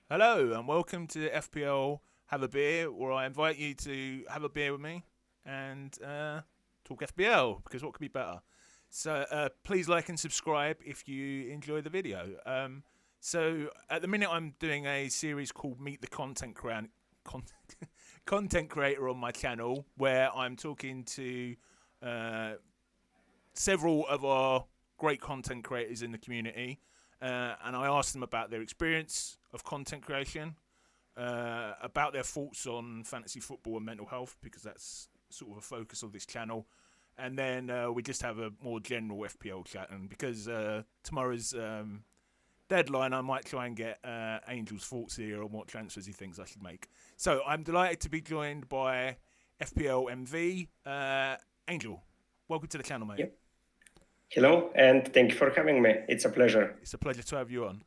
Hello and welcome to FPL Have a Beer, where I invite you to have a beer with me and talk FPL because what could be better? So please like and subscribe if you enjoy the video. So at the minute I'm doing a series called Meet the Con- Content Creator on my channel, where I'm talking to uh, several of our great content creators in the community, and I asked them about their experience of content creation, about their thoughts on fantasy football and mental health, because that's sort of a focus of this channel. And then we just have a more general FPL chat. And because tomorrow's deadline, I might try and get Angel's thoughts here on what transfers he thinks I should make. So I'm delighted to be joined by FPL MV. Angel, welcome to the channel, mate. Yep. Hello, and thank you for having me. It's a pleasure. It's a pleasure to have you on.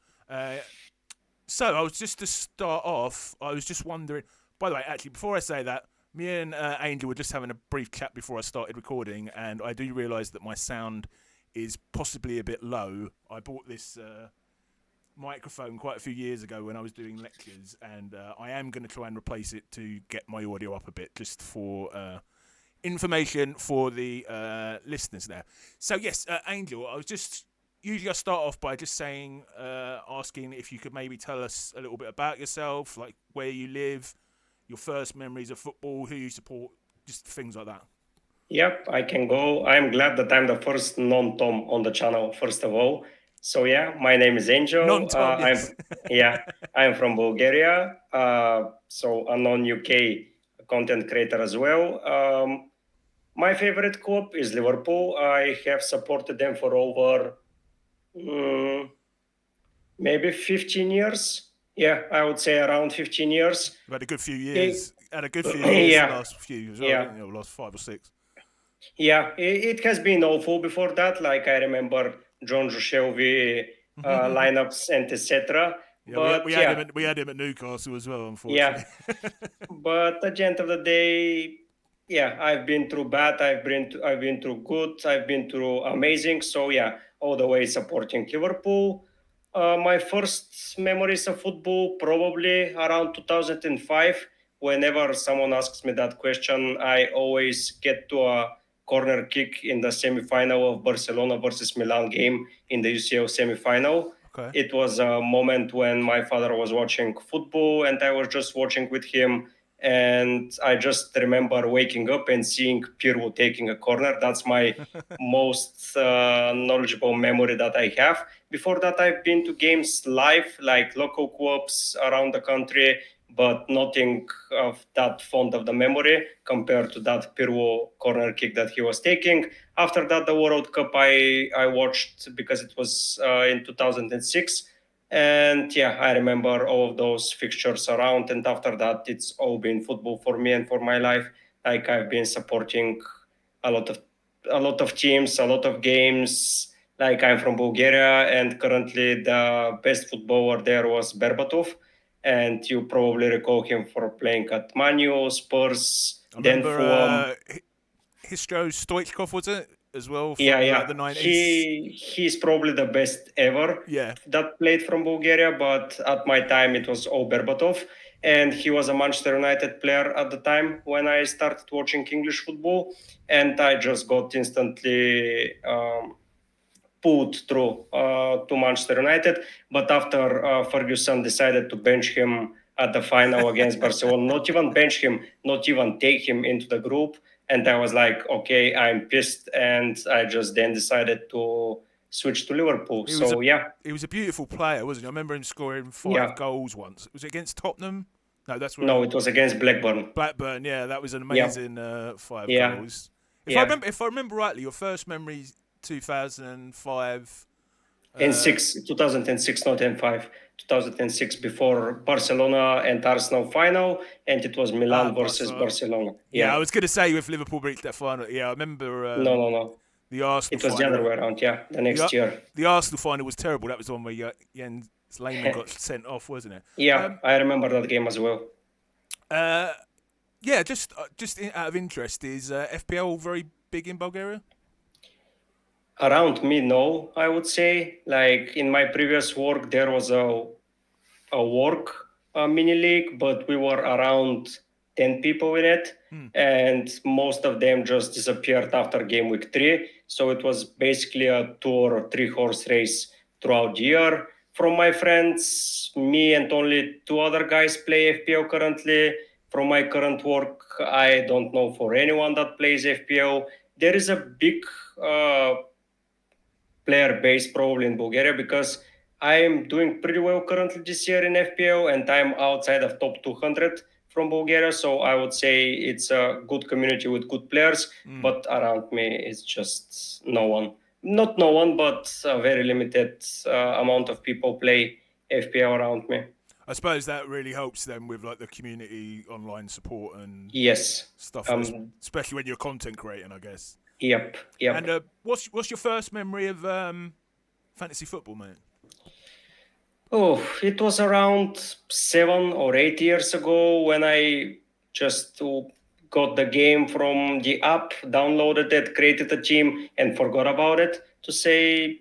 So I was just to start off, I was just wondering. By the way, actually, before I say that, me and Angel were just having a brief chat before I started recording, and I do realise that my sound is possibly a bit low. I bought this microphone quite a few years ago when I was doing lectures, and I am going to try and replace it to get my audio up a bit, just for information for the listeners there. So yes, Angel, I was just usually I start off by just saying, asking if you could maybe tell us a little bit about yourself, like where you live, your first memories of football, who you support, just things like that. Yep, I can go. I'm glad that I'm the first non-Tom on the channel, first of all. So yeah, my name is Angel. Non-Tom, yes. I'm from Bulgaria. So a non-UK content creator as well. My favorite club is Liverpool. I have supported them for over mm, maybe 15 years. Yeah, I would say around 15 years. You've had a good few Eh, years. Had a good few years the yeah, last few as well, yeah. didn't you? The last 5 or 6. Yeah, it has been awful before that. Like I remember John Shelby lineups and etc. Yeah, we had we But had him yeah, at we had him at Newcastle as well, yeah. unfortunately. But at the end of the day, yeah, I've been through bad. I've been through good. I've been through amazing. So yeah, all the way supporting Liverpool. My first memories of football probably around 2005. Whenever someone asks me that question, I always get to a corner kick in the semi-final of Barcelona versus Milan game in the UCL semi-final. Okay. It was a moment when my father was watching football and I was just watching with him, and I just remember waking up and seeing Pirlo taking a corner. That's my most knowledgeable memory that I have. Before that, I've been to games live, like local clubs around the country, but nothing of that fond of the memory compared to that Pirlo corner kick that he was taking. After that, the World Cup I watched because it was in 2006, and yeah, I remember all of those fixtures around. And after that, it's all been football for me and for my life. Like I've been supporting a lot of a lot of teams, a lot of games. Like I'm from Bulgaria, and currently the best footballer there was Berbatov, and you probably recall him for playing at Manu, Spurs, I then remember Fulham. Histro Stoichkov, was it, as well, Yeah, from like yeah. the 90s? He's probably the best ever Yeah. that played from Bulgaria, but at my time it was all Berbatov, and he was a Manchester United player at the time when I started watching English football, and I just got instantly pulled through to Manchester United. But after Ferguson decided to bench him at the final against Barcelona, not even bench him, not even take him into the group, and I was like, okay, I'm pissed, and I just then decided to switch to Liverpool. He was a So yeah, he was a beautiful player, wasn't he? I remember him scoring five yeah. goals once. Was it against Tottenham? No, that's No, where it was against Blackburn. Blackburn. Yeah, that was an Yeah, amazing 5 yeah, goals. yeah. If I remember rightly, your first memory 2005. In Uh, 6, 2006, not in 5. 2006 before Barcelona and Arsenal final, and it was Milan versus Barca. Barcelona. Yeah, I Yeah. was going to say if Liverpool reached that final. Yeah, I remember No, no, no. the Arsenal It was the other final. way around. Yeah, the The next year. the Arsenal final was terrible. That was the one where Jens Lehmann got sent off, wasn't it? Yeah, I remember that game as well. Uh, yeah, out of interest, is FPL very big in Bulgaria? Around me, no, I would say. Like in my previous work, there was a work mini league, but we were around 10 people in it, Hmm. and most of them just disappeared after game week 3. So it was basically a 2 or 3 horse race throughout the year. From my friends, me and only 2 other guys play FPL currently. From my current work, I don't know for anyone that plays FPL. There is a big uh, player base probably in Bulgaria because I'm doing pretty well currently this year in FPL and I'm outside of top 200 from Bulgaria. So I would say it's a good community with good players, Hmm. but around me it's just no one. Not no one, but a very limited amount of people play FPL around me. I suppose that really helps them with like the community online support and Yes. stuff, Um. especially when you're content creating, I guess. Yep. Yep. And what's your first memory of fantasy football, mate? Oh, it was around 7 or 8 years ago when I just got the game from the app, downloaded it, created a team, and forgot about it. To say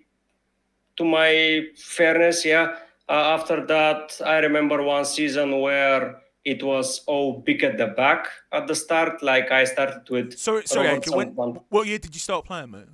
to my fairness, yeah. After that, I remember one season where it was all big at the back at the start. Like I started with Sorry, Anchor. Robertson. What year did you start playing, mate?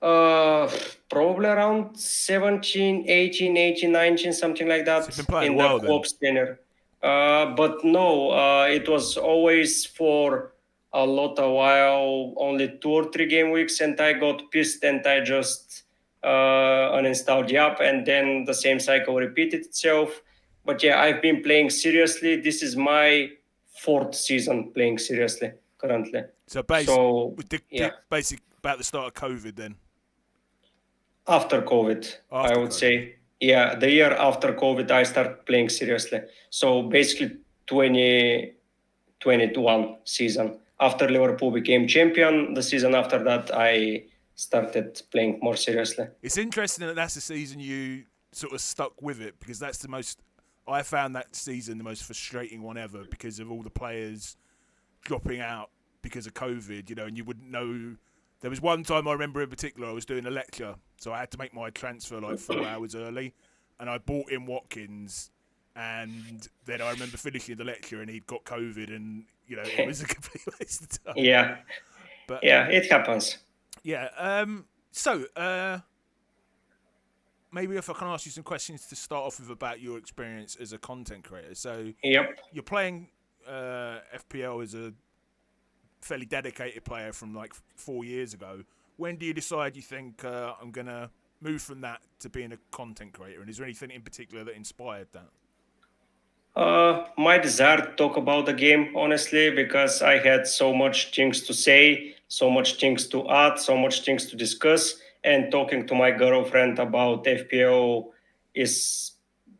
Uh, Probably around 17, 18, 18, 19, something like So that you've been playing a in the while then. co-op tenure. But no, it was always for a lot a while, only 2 or 3 game weeks, and I got pissed and I just uninstalled the app, and then the same cycle repeated itself. But yeah, I've been playing seriously. This is my fourth season playing seriously currently. So So yeah. basic about the start of COVID then. After COVID, I After would COVID. say. Yeah, the year after COVID, I started playing seriously. So basically, 2021 season. After Liverpool became champion, the season after that, I started playing more seriously. It's interesting that that's the season you sort of stuck with it because that's the most. I found that season the most frustrating one ever because of all the players dropping out because of COVID, and you wouldn't know. There was one time I remember in particular I was doing a lecture, so I had to make my transfer like 4 hours early, and I bought in Watkins, and then I remember finishing the lecture and he'd got COVID, and it was a complete waste of time. Yeah, But yeah, it happens. yeah, so maybe if I can ask you some questions to start off with about your experience as a content creator. So Yep. you're playing FPL as a fairly dedicated player from like 4 years ago. When do you decide you think I'm going to move from that to being a content creator? And is there anything in particular that inspired that? My desire to talk about the game, honestly, because I had so much things to say, so much things to add, so much things to discuss, and talking to my girlfriend about FPO is,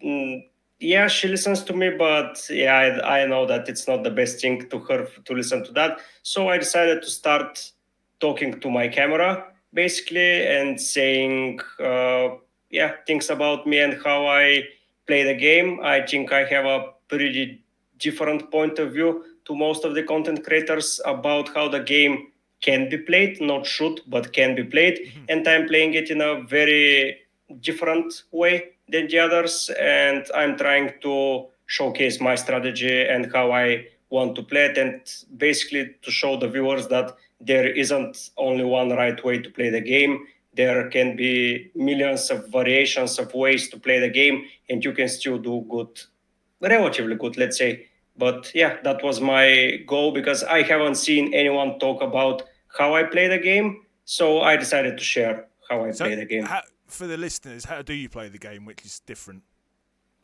mm, yeah, she listens to me, but yeah, I know that it's not the best thing to her to listen to that. So I decided to start talking to my camera, basically, and saying, yeah, things about me and how I play the game. I think I have a pretty different point of view to most of the content creators about how the game can be played, not should, but can be played. Mm-hmm. And I'm playing it in a very different way than the others. And I'm trying to showcase my strategy and how I want to play it, and basically to show the viewers that there isn't only one right way to play the game. There can be millions of variations of ways to play the game, and you can still do good, relatively good, let's say. But yeah, that was my goal because I haven't seen anyone talk about how I play the game. So I decided to share how I So, play the game. for the listeners, how do you play the game, which is different?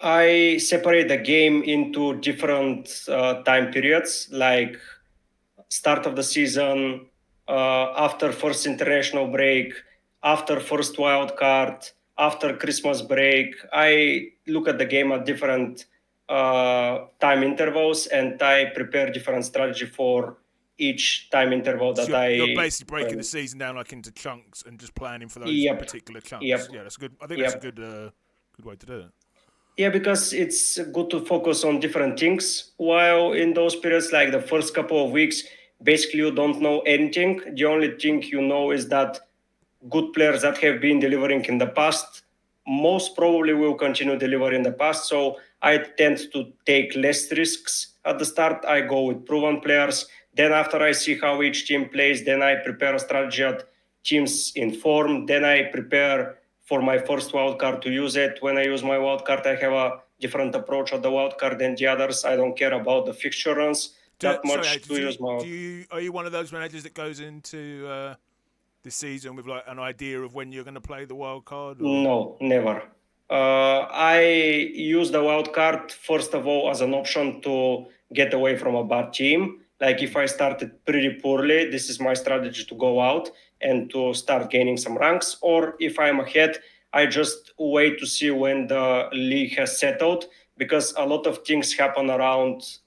I separate the game into different time periods, like start of the season, after first international break, after first wild card, after Christmas break. I look at the game at different time intervals, and I prepare different strategy for each time interval that So you're I. basically breaking the season down like into chunks and just planning for those Yep, particular chunks. yep, Yeah, that's good. I think that's a yep. good way to do it. Yeah, because it's good to focus on different things. While in those periods, like the first couple of weeks, basically you don't know anything. The only thing you know is that good players that have been delivering in the past most probably will continue delivering the past. So I tend to take less risks at the start. I go with proven players. Then after I see how each team plays, then I prepare a strategy at teams in form. Then I prepare for my first wildcard to use it. When I use my wildcard, I have a different approach of the wildcard than the others. I don't care about the fixture runs that Sorry, much to use my. do you are you one of those managers that goes into the season with like an idea of when you're going to play the wild card? Or No, never. I use the wild card first of all as an option to get away from a bad team. Like if I started pretty poorly, this is my strategy to go out and to start gaining some ranks. Or if I'm ahead, I just wait to see when the league has settled, because a lot of things happen around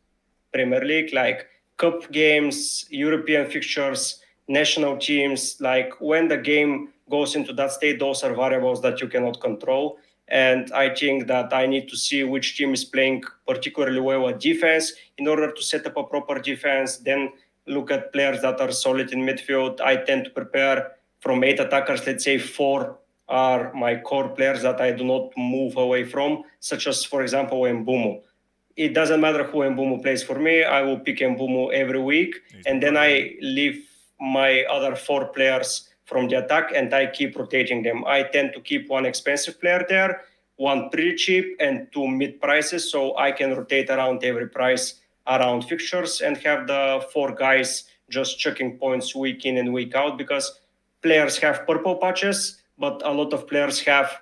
Premier League, like cup games, European fixtures, national teams. Like when the game goes into that state, those are variables that you cannot control. And I think that I need to see which team is playing particularly well at defense in order to set up a proper defense. Then look at players that are solid in midfield. I tend to prepare from 8 attackers, let's say 4 are my core players that I do not move away from, such as, for example, Mbumo. It doesn't matter who Mbumo plays for me. I will pick Mbumo every week, and then I leave my other 4 players from the attack, and I keep rotating them. I tend to keep one expensive player there, one pretty cheap, and 2 mid prices, so I can rotate around every price around fixtures and have the 4 guys just checking points week in and week out, because players have purple patches, but a lot of players have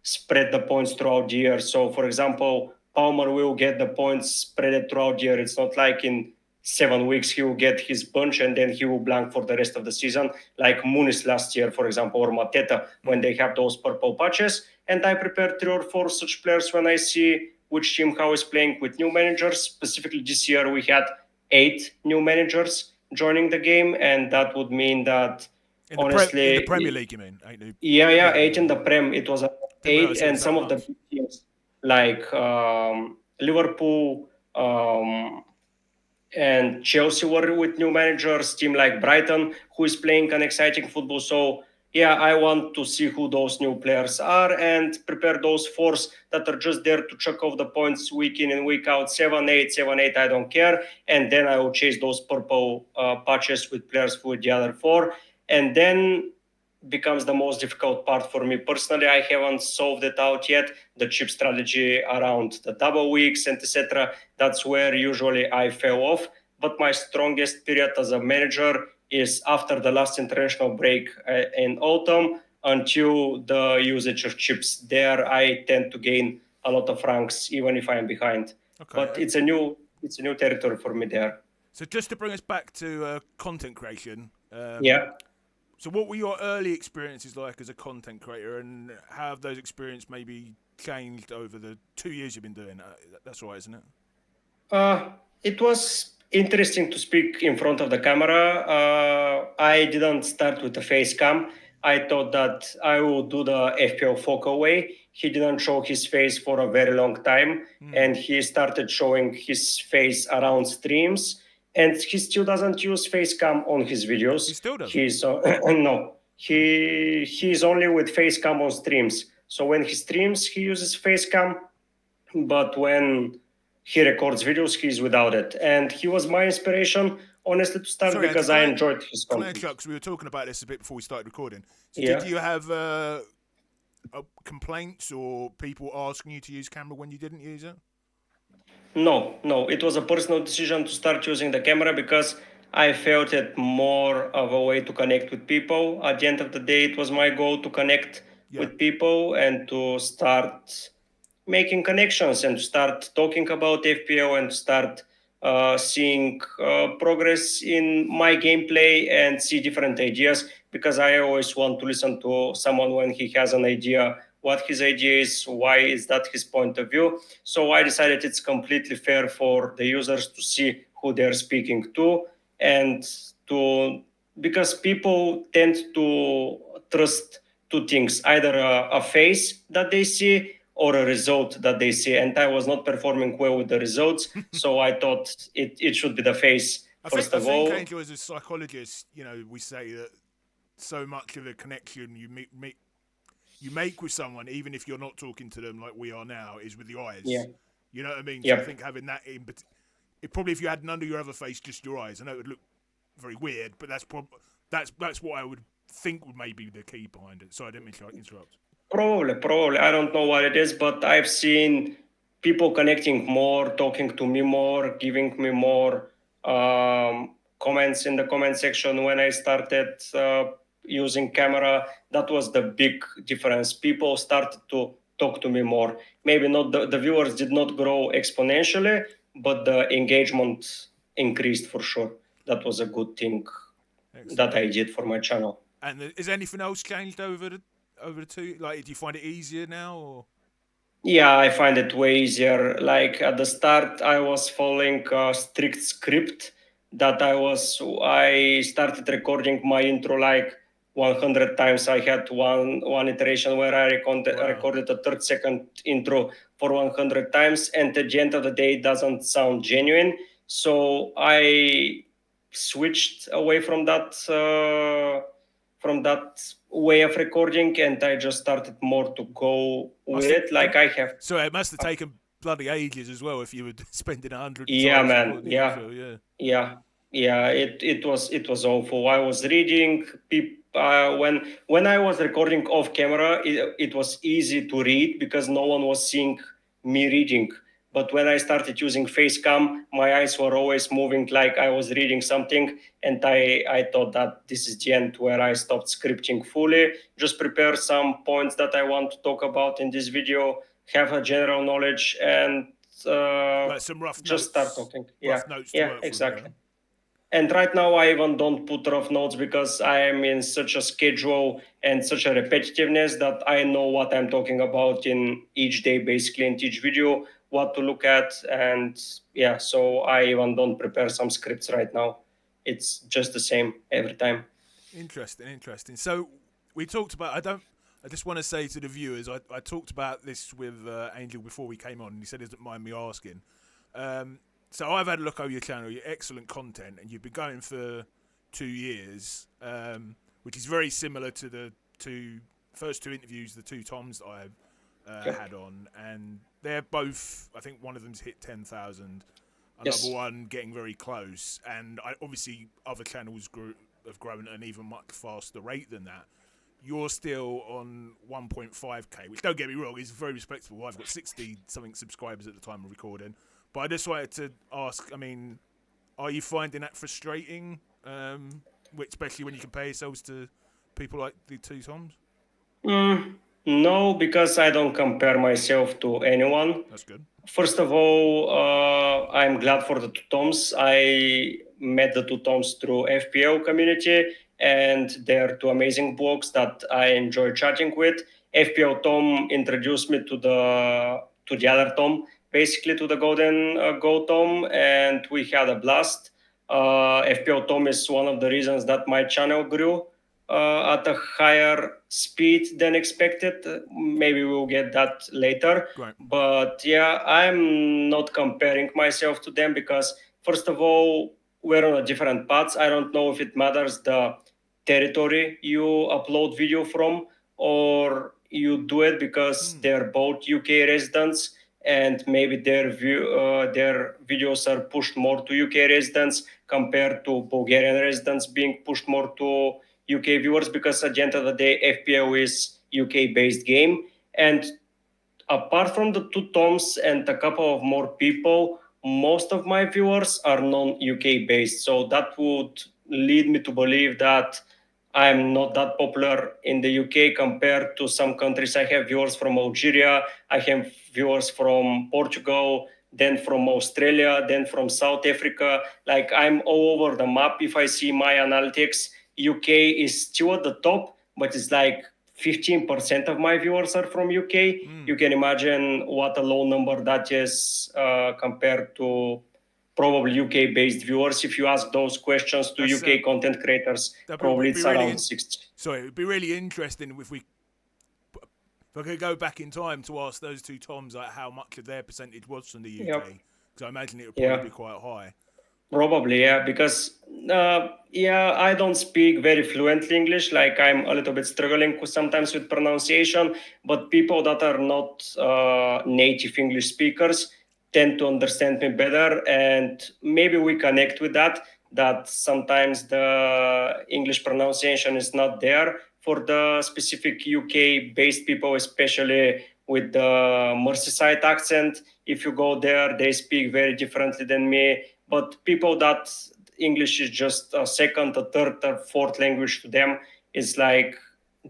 spread the points throughout the year. So, for example, Palmer will get the points spread throughout the year. It's not like in 7 weeks he will get his bunch and then he will blank for the rest of the season, like Muniz last year, for example, or Mateta, when they have those purple patches. And I prepare 3 or 4 such players when I see which team how is playing with new managers. Specifically this year, we had 8 new managers joining the game, and that would mean that in the honestly, Premier League, you mean? yeah, 8 in the Prem. It was Didn't eight, realise it and was that some of the much. big teams like Liverpool and Chelsea were with new managers. Team like Brighton, who is playing an exciting football. So yeah, I want to see who those new players are and prepare those 4s that are just there to check off the points week in and week out. 7-8, 7-8. I don't care, and then I will chase those purple patches with players with the other 4, and then becomes the most difficult part for me personally. I haven't solved it out yet. The chip strategy around the double weeks and etc. That's where usually I fell off. But my strongest period as a manager is after the last international break in autumn until the usage of chips. There I tend to gain a lot of ranks even if I'm behind. Okay. But it's a new territory for me there. So just to bring us back to content creation. Yeah. So what were your early experiences like as a content creator, and how have those experiences maybe changed over the 2 years you've been doing? That's right, isn't it? It was interesting to speak in front of the camera. I didn't start with the face cam. I thought that I would do the FPL focal way. He didn't show his face for a very long time, and he started showing his face around streams. And he still doesn't use face cam on his videos. He still doesn't. He's no. He's only with face cam on streams. So when he streams, he uses face cam, but when he records videos, he's without it. And he was my inspiration, honestly, to start. Sorry, Andrew, because I enjoyed his can I content. interrupt? 'Cause we were talking about this a bit before we started recording. So Yeah. did you have complaints or people asking you to use camera when you didn't use it? No. It was a personal decision to start using the camera because I felt it more of a way to connect with people. At the end of the day, it was my goal to connect with people and to start making connections and to start talking about FPL and start seeing progress in my gameplay and see different ideas, because I always want to listen to someone when he has an idea, what his idea is, why is that his point of view. So I decided it's completely fair for the users to see who they're speaking to, and to because people tend to trust 2 things: either a face that they see or a result that they see. And I was not performing well with the results, so I thought it should be the face first I of think all. Angel, as a psychologist, we say that so much of the connection you meet you make with someone, even if you're not talking to them like we are now, is with the Yeah. eyes. You know what I mean? So I Yep. think having that in, but it probably if you had under your other face just your eyes, I know it would look very weird, but that's what I would think would maybe be the key behind it. So I didn't mean to interrupt. Probably. I don't know what it is, but I've seen people connecting more, talking to me more, giving me more comments in the comment section when I started using camera. That was the big difference. People started to talk to me more. Maybe not the viewers did not grow exponentially, but the engagement increased for sure. That was a good thing Excellent. that I did for my channel. And is anything else changed over the two? Like, do you find it easier now, or Yeah, I find it way easier. Like at the start, I was following a strict script that I started recording my intro like 100 times. I had one iteration where I wow? recorded a 30-second intro for 100 times, and at the end of the day, it doesn't sound genuine. So I switched away from that way of recording, and I just started more to go with Must it? it. Like I have, So it must have taken bloody ages as well if you were spending 100 yeah, times man, recording the yeah, intro. Yeah. yeah, yeah. It was awful. I was reading when I was recording off camera. It was easy to read because no one was seeing me reading. But when I started using Facecam, my eyes were always moving like I was reading something, and I thought that this is the end where I stopped scripting fully. Just prepare some points that I want to talk about in this video, have a general knowledge, and uh, Like some just start talking. Yeah, rough notes to yeah, work through. Yeah. exactly. And right now, I even don't put rough notes because I am in such a schedule and such a repetitiveness that I know what I'm talking about in each day, basically, in each video, what to look at. And yeah, so I even don't prepare some scripts right now. It's just the same every time. Interesting. So we talked about. I don't. I just want to say to the viewers, I talked about this with Angel before we came on, and he said he doesn't mind me asking. So I've had a look over your channel, your excellent content, and you've been going for 2 years, which is very similar to the first two interviews, the two Toms that I've Yep. had on, and they're both. I think one of them's hit 10,000, another Yes. one getting very close, and obviously other channels have grown at an even much faster rate than that. You're still on 1.5k, which don't get me wrong, is very respectable. I've got 60 something subscribers at the time of recording. But I just wanted to ask, I mean, are you finding that frustrating? Especially when you compare yourselves to people like the two Toms? Mm, no, because I don't compare myself to anyone. That's good. First of all, I'm glad for the two Toms. I met the two Toms through FPL community, and they're two amazing blogs that I enjoy chatting with. FPL Tom introduced me to the other Tom, basically to the Golden Go Tom, and we had a blast. FPL Tom is one of the reasons that my channel grew at a higher speed than expected. Maybe we'll get that later. Great. But yeah, I'm not comparing myself to them because, first of all, we're on a different paths. I don't know if it matters the territory you upload video from, or you do it because they're both UK residents and maybe their videos are pushed more to UK residents compared to Bulgarian residents being pushed more to UK viewers, because at the end of the day, FPL is UK based game. And apart from the two Toms and a couple of more people, most of my viewers are non-UK based. So that would lead me to believe that I'm not that popular in the UK compared to some countries. I have viewers from Algeria, I have viewers from Portugal, then from Australia, then from South Africa. Like I'm all over the map. If I see my analytics, UK is still at the top, but it's like 15% of my viewers are from UK. You can imagine what a low number that is compared to probably UK based viewers. If you ask those questions to That's UK content creators, probably would be it's really around 60. sorry. It would be really interesting if I could go back in time to ask those two Toms like how much of their percentage was from the UK, Yep. because I imagine it would probably Yeah. be quite high. Probably, yeah, because yeah, I don't speak very fluently English. Like I'm a little bit struggling sometimes with pronunciation, but people that are not native English speakers tend to understand me better, and maybe we connect with that. That sometimes the English pronunciation is not there for the specific UK-based people, especially with the Merseyside accent. If you go there, they speak very differently than me, but people that English is just a second, a third, or fourth language to them, it's like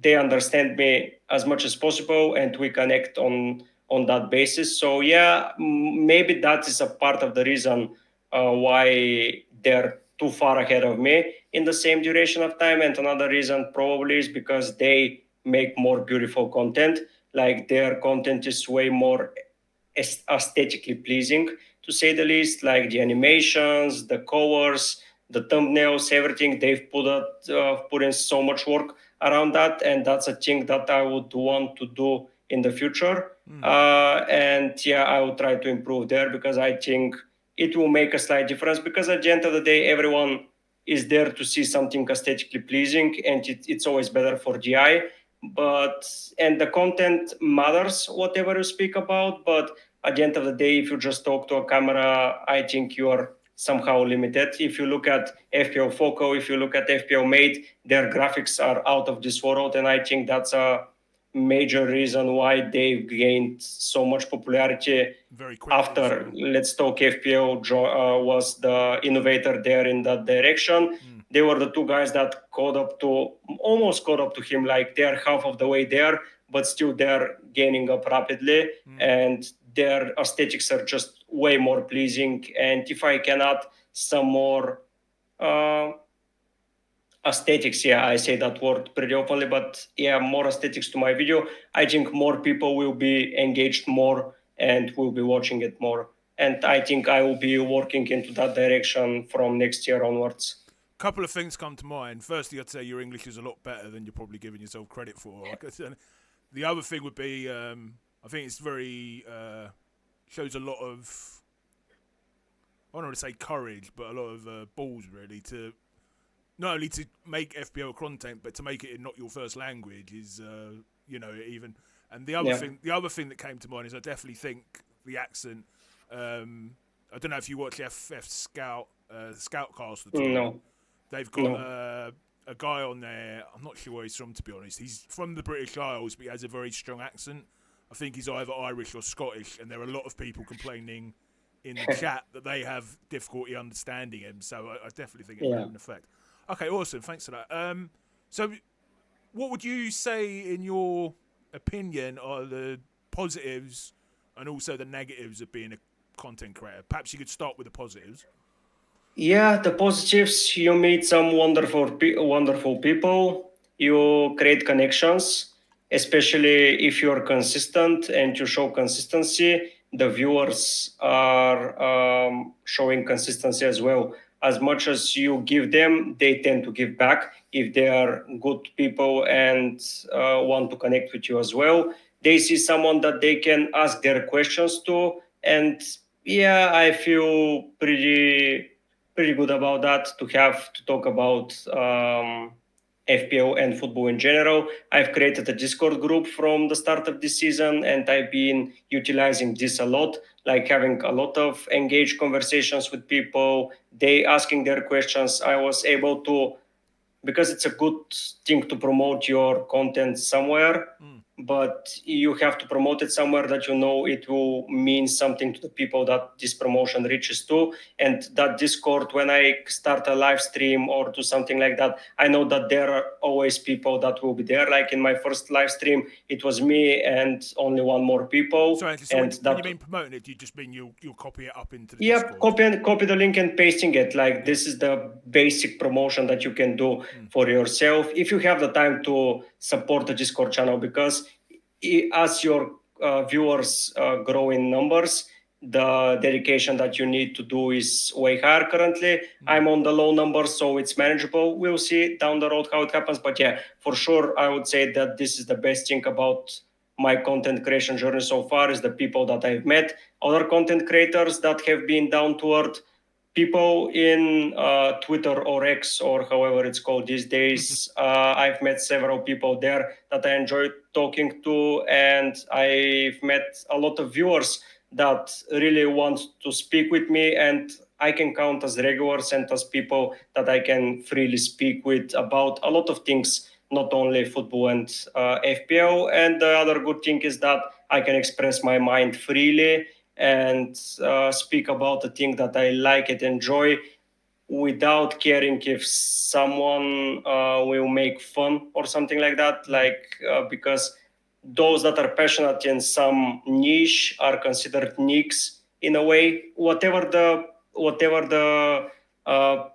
they understand me as much as possible, and we connect on that basis. So yeah, maybe that is a part of the reason why they're too far ahead of me in the same duration of time. And another reason probably is because they make more beautiful content. Like their content is way more aesthetically pleasing, to say the least. Like the animations, the covers, the thumbnails, everything they've put in so much work around that, and that's a thing that I would want to do in the future. And yeah, I will try to improve there because I think it will make a slight difference. Because at the end of the day, everyone is there to see something aesthetically pleasing, and it's always better for the eye. But and the content matters, whatever you speak about. But at the end of the day, if you just talk to a camera, I think you are somehow limited. If you look at FPL Foco, if you look at FPL Mate, their graphics are out of this world, and I think that's a major reason why they've gained so much popularity. Very quickly as After well. Let's Talk FPL was the innovator there in that direction. They were the two guys that almost caught up to him. Like they're half of the way there, but still they're gaining up rapidly, and their aesthetics are just way more pleasing. And if I can add some more uh, aesthetics, yeah, I say that word pretty openly, but yeah, more aesthetics to my video, I think more people will be engaged more and will be watching it more. And I think I will be working into that direction from next year onwards. Couple of things come to mind. Firstly, I'd say your English is a lot better than you're probably giving yourself credit for. The other thing would be, I think it's very shows a lot of, I don't want to say courage, but a lot of balls really to not only to make FPL content, but to make it in not your first language is, even. And Yeah. the other thing that came to mind is I definitely think the accent. I don't know if you watch FF Scoutcast at all. No, They've got no. a guy on there. I'm not sure where he's from, to be honest. He's from the British Isles, but he has a very strong accent. I think he's either Irish or Scottish, and there are a lot of people complaining in the chat that they have difficulty understanding him. So I definitely think it will Yeah. have an effect. Okay, awesome. Thanks for that. So what would you say, in your opinion, are the positives and also the negatives of being a content creator? Perhaps you could start with the positives. Yeah, the positives, you meet some wonderful people, you create connections, especially if you're consistent and you show consistency. The viewers are showing consistency as well. As much as you give them, they tend to give back if they are good people and want to connect with you as well. They see someone that they can ask their questions to, and yeah, I feel pretty good about that, to have to talk about FPL and football in general. I've created a Discord group from the start of this season, and I've been utilizing this a lot, like having a lot of engaged conversations with people, they asking their questions. I was able to, because it's a good thing to promote your content somewhere, but you have to promote it somewhere that you know it will mean something to the people that this promotion reaches to. And that Discord, when I start a live stream or do something like that, I know that there are always people that will be there. Like in my first live stream, it was me and only one more people. So, so And when you that, mean promoting it, do you just mean you'll copy it up into the yeah, Discord? copy the link and pasting it. Like Yeah. this is the basic promotion that you can do for yourself if you have the time to support the Discord channel. Because as your viewers grow in numbers, the dedication that you need to do is way higher currently. I'm on the low numbers, so it's manageable. We'll see down the road how it happens. But yeah, for sure, I would say that this is the best thing about my content creation journey so far, is the people that I've met, other content creators that have been down to earth, people in Twitter or X or however it's called these days. I've met several people there that I enjoy talking to, and I've met a lot of viewers that really want to speak with me, and I can count as regulars and as people that I can freely speak with about a lot of things, not only football and FPL. And the other good thing is that I can express my mind freely and speak about the thing that I like and enjoy without caring if someone will make fun or something like that. Because those that are passionate in some niche are considered nicks in a way. Uh,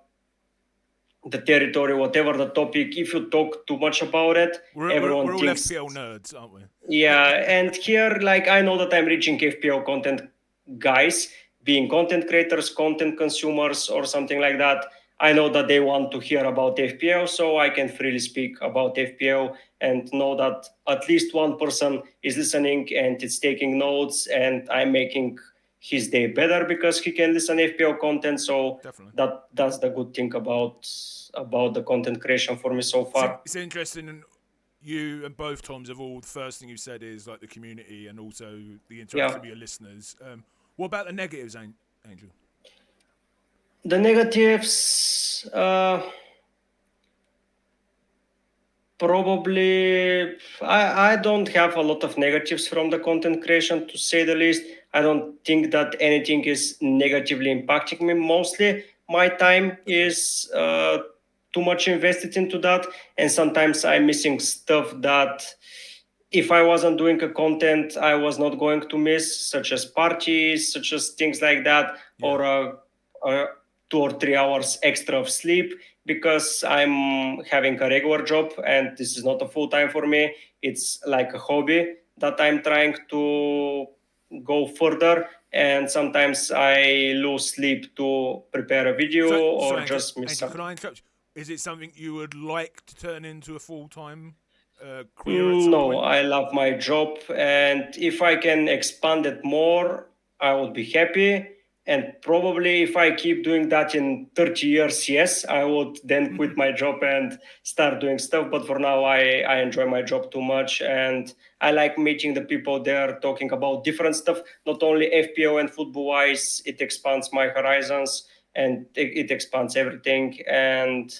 the territory, whatever the topic, if you talk too much about it, We're everyone all thinks. FPL nerds, aren't we? Yeah, and here, like, I know that I'm reaching FPL content guys, being content creators, content consumers, or something like that. I know that they want to hear about FPL, so I can freely speak about FPL and know that at least one person is listening and it's taking notes, and I'm making his day better because he can listen FPL content. So Definitely. that's the good thing about the content creation for me so far. It's interesting, and you and both Toms have all. The first thing you said is like the community and also the interaction Yeah. with your listeners. What about the negatives, Angel? The negatives, probably, I don't have a lot of negatives from the content creation, to say the least. I don't think that anything is negatively impacting me. Mostly, my time is too much invested into that, and sometimes I'm missing stuff that if I wasn't doing a content, I was not going to miss, such as parties, such as things like that, Yeah. or 2 or 3 hours extra of sleep, because I'm having a regular job and this is not a full time for me. It's like a hobby that I'm trying to go further. And sometimes I lose sleep to prepare a video So or Angel, just miss Angel, can something. I interrupt you? Is it something you would like to turn into a full time career at some No, point? I love my job, and if I can expand it more, I would be happy. And probably if I keep doing that in 30 years, yes, I would then quit my job and start doing stuff. But for now, I enjoy my job too much, and I like meeting the people there, talking about different stuff, not only FPO and football wise. It expands my horizons, and it expands everything. And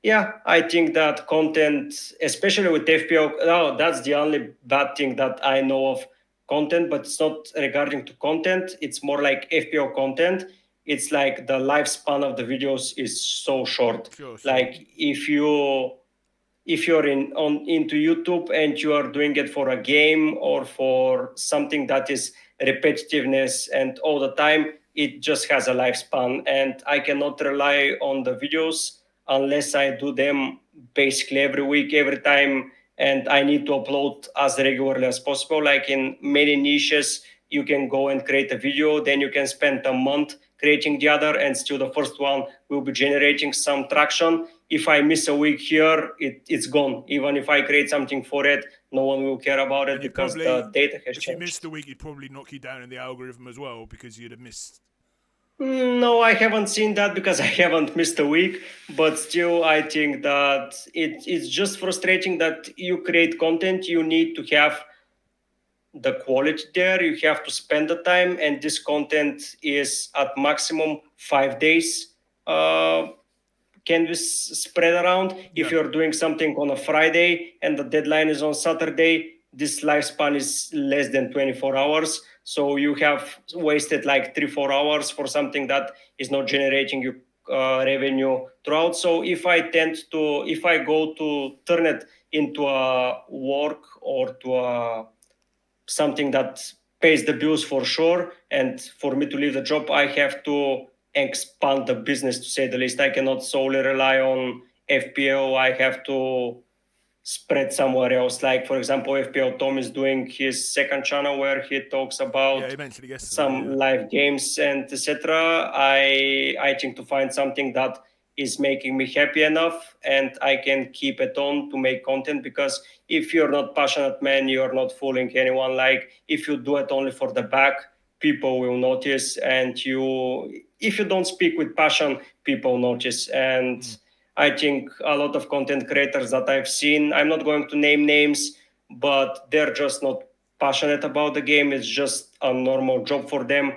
yeah, I think that content, especially with FPO, no, that's the only bad thing that I know of content, but it's not regarding to content. It's more like FPO content. It's like the lifespan of the videos is so short. Sure, sure. Like if you're into YouTube and you are doing it for a game or for something that is repetitiveness and all the time, it just has a lifespan, and I cannot rely on the videos unless I do them basically every week, every time, and I need to upload as regularly as possible. Like in many niches, you can go and create a video, then you can spend a month creating the other, and still the first one will be generating some traction. If I miss a week here, it's gone. Even if I create something for it, no one will care about it And you because probably, the data has if you missed changed. a week, you'd probably knock you down in the algorithm as well because you'd have missed. No, I haven't seen that because I haven't missed a week. But still, I think that it's just frustrating that you create content. You need to have the quality there. You have to spend the time, and this content is at maximum 5 days. Can be spread around. If Yeah. you're doing something on a Friday and the deadline is on Saturday, this lifespan is less than 24 hours. So you have wasted like 3 4 hours for something that is not generating you revenue throughout. So if I go to turn it into a work or to a something that pays the bills for sure, and for me to leave the job, I have to expand the business, to say the least. I cannot solely rely on FPO. I have to spread somewhere else. Like for example, FPL Tom is doing his second channel where he talks Yeah, about he mentioned it yesterday. some Yeah. live games and etc. I think to find something that is making me happy enough and I can keep it on to make content, because if you're not passionate, man, you're not fooling anyone. Like if you do it only for the back, people will notice, and if you don't speak with passion, people notice. And I think a lot of content creators that I've seen, I'm not going to name names, but they're just not passionate about the game. It's just a normal job for them.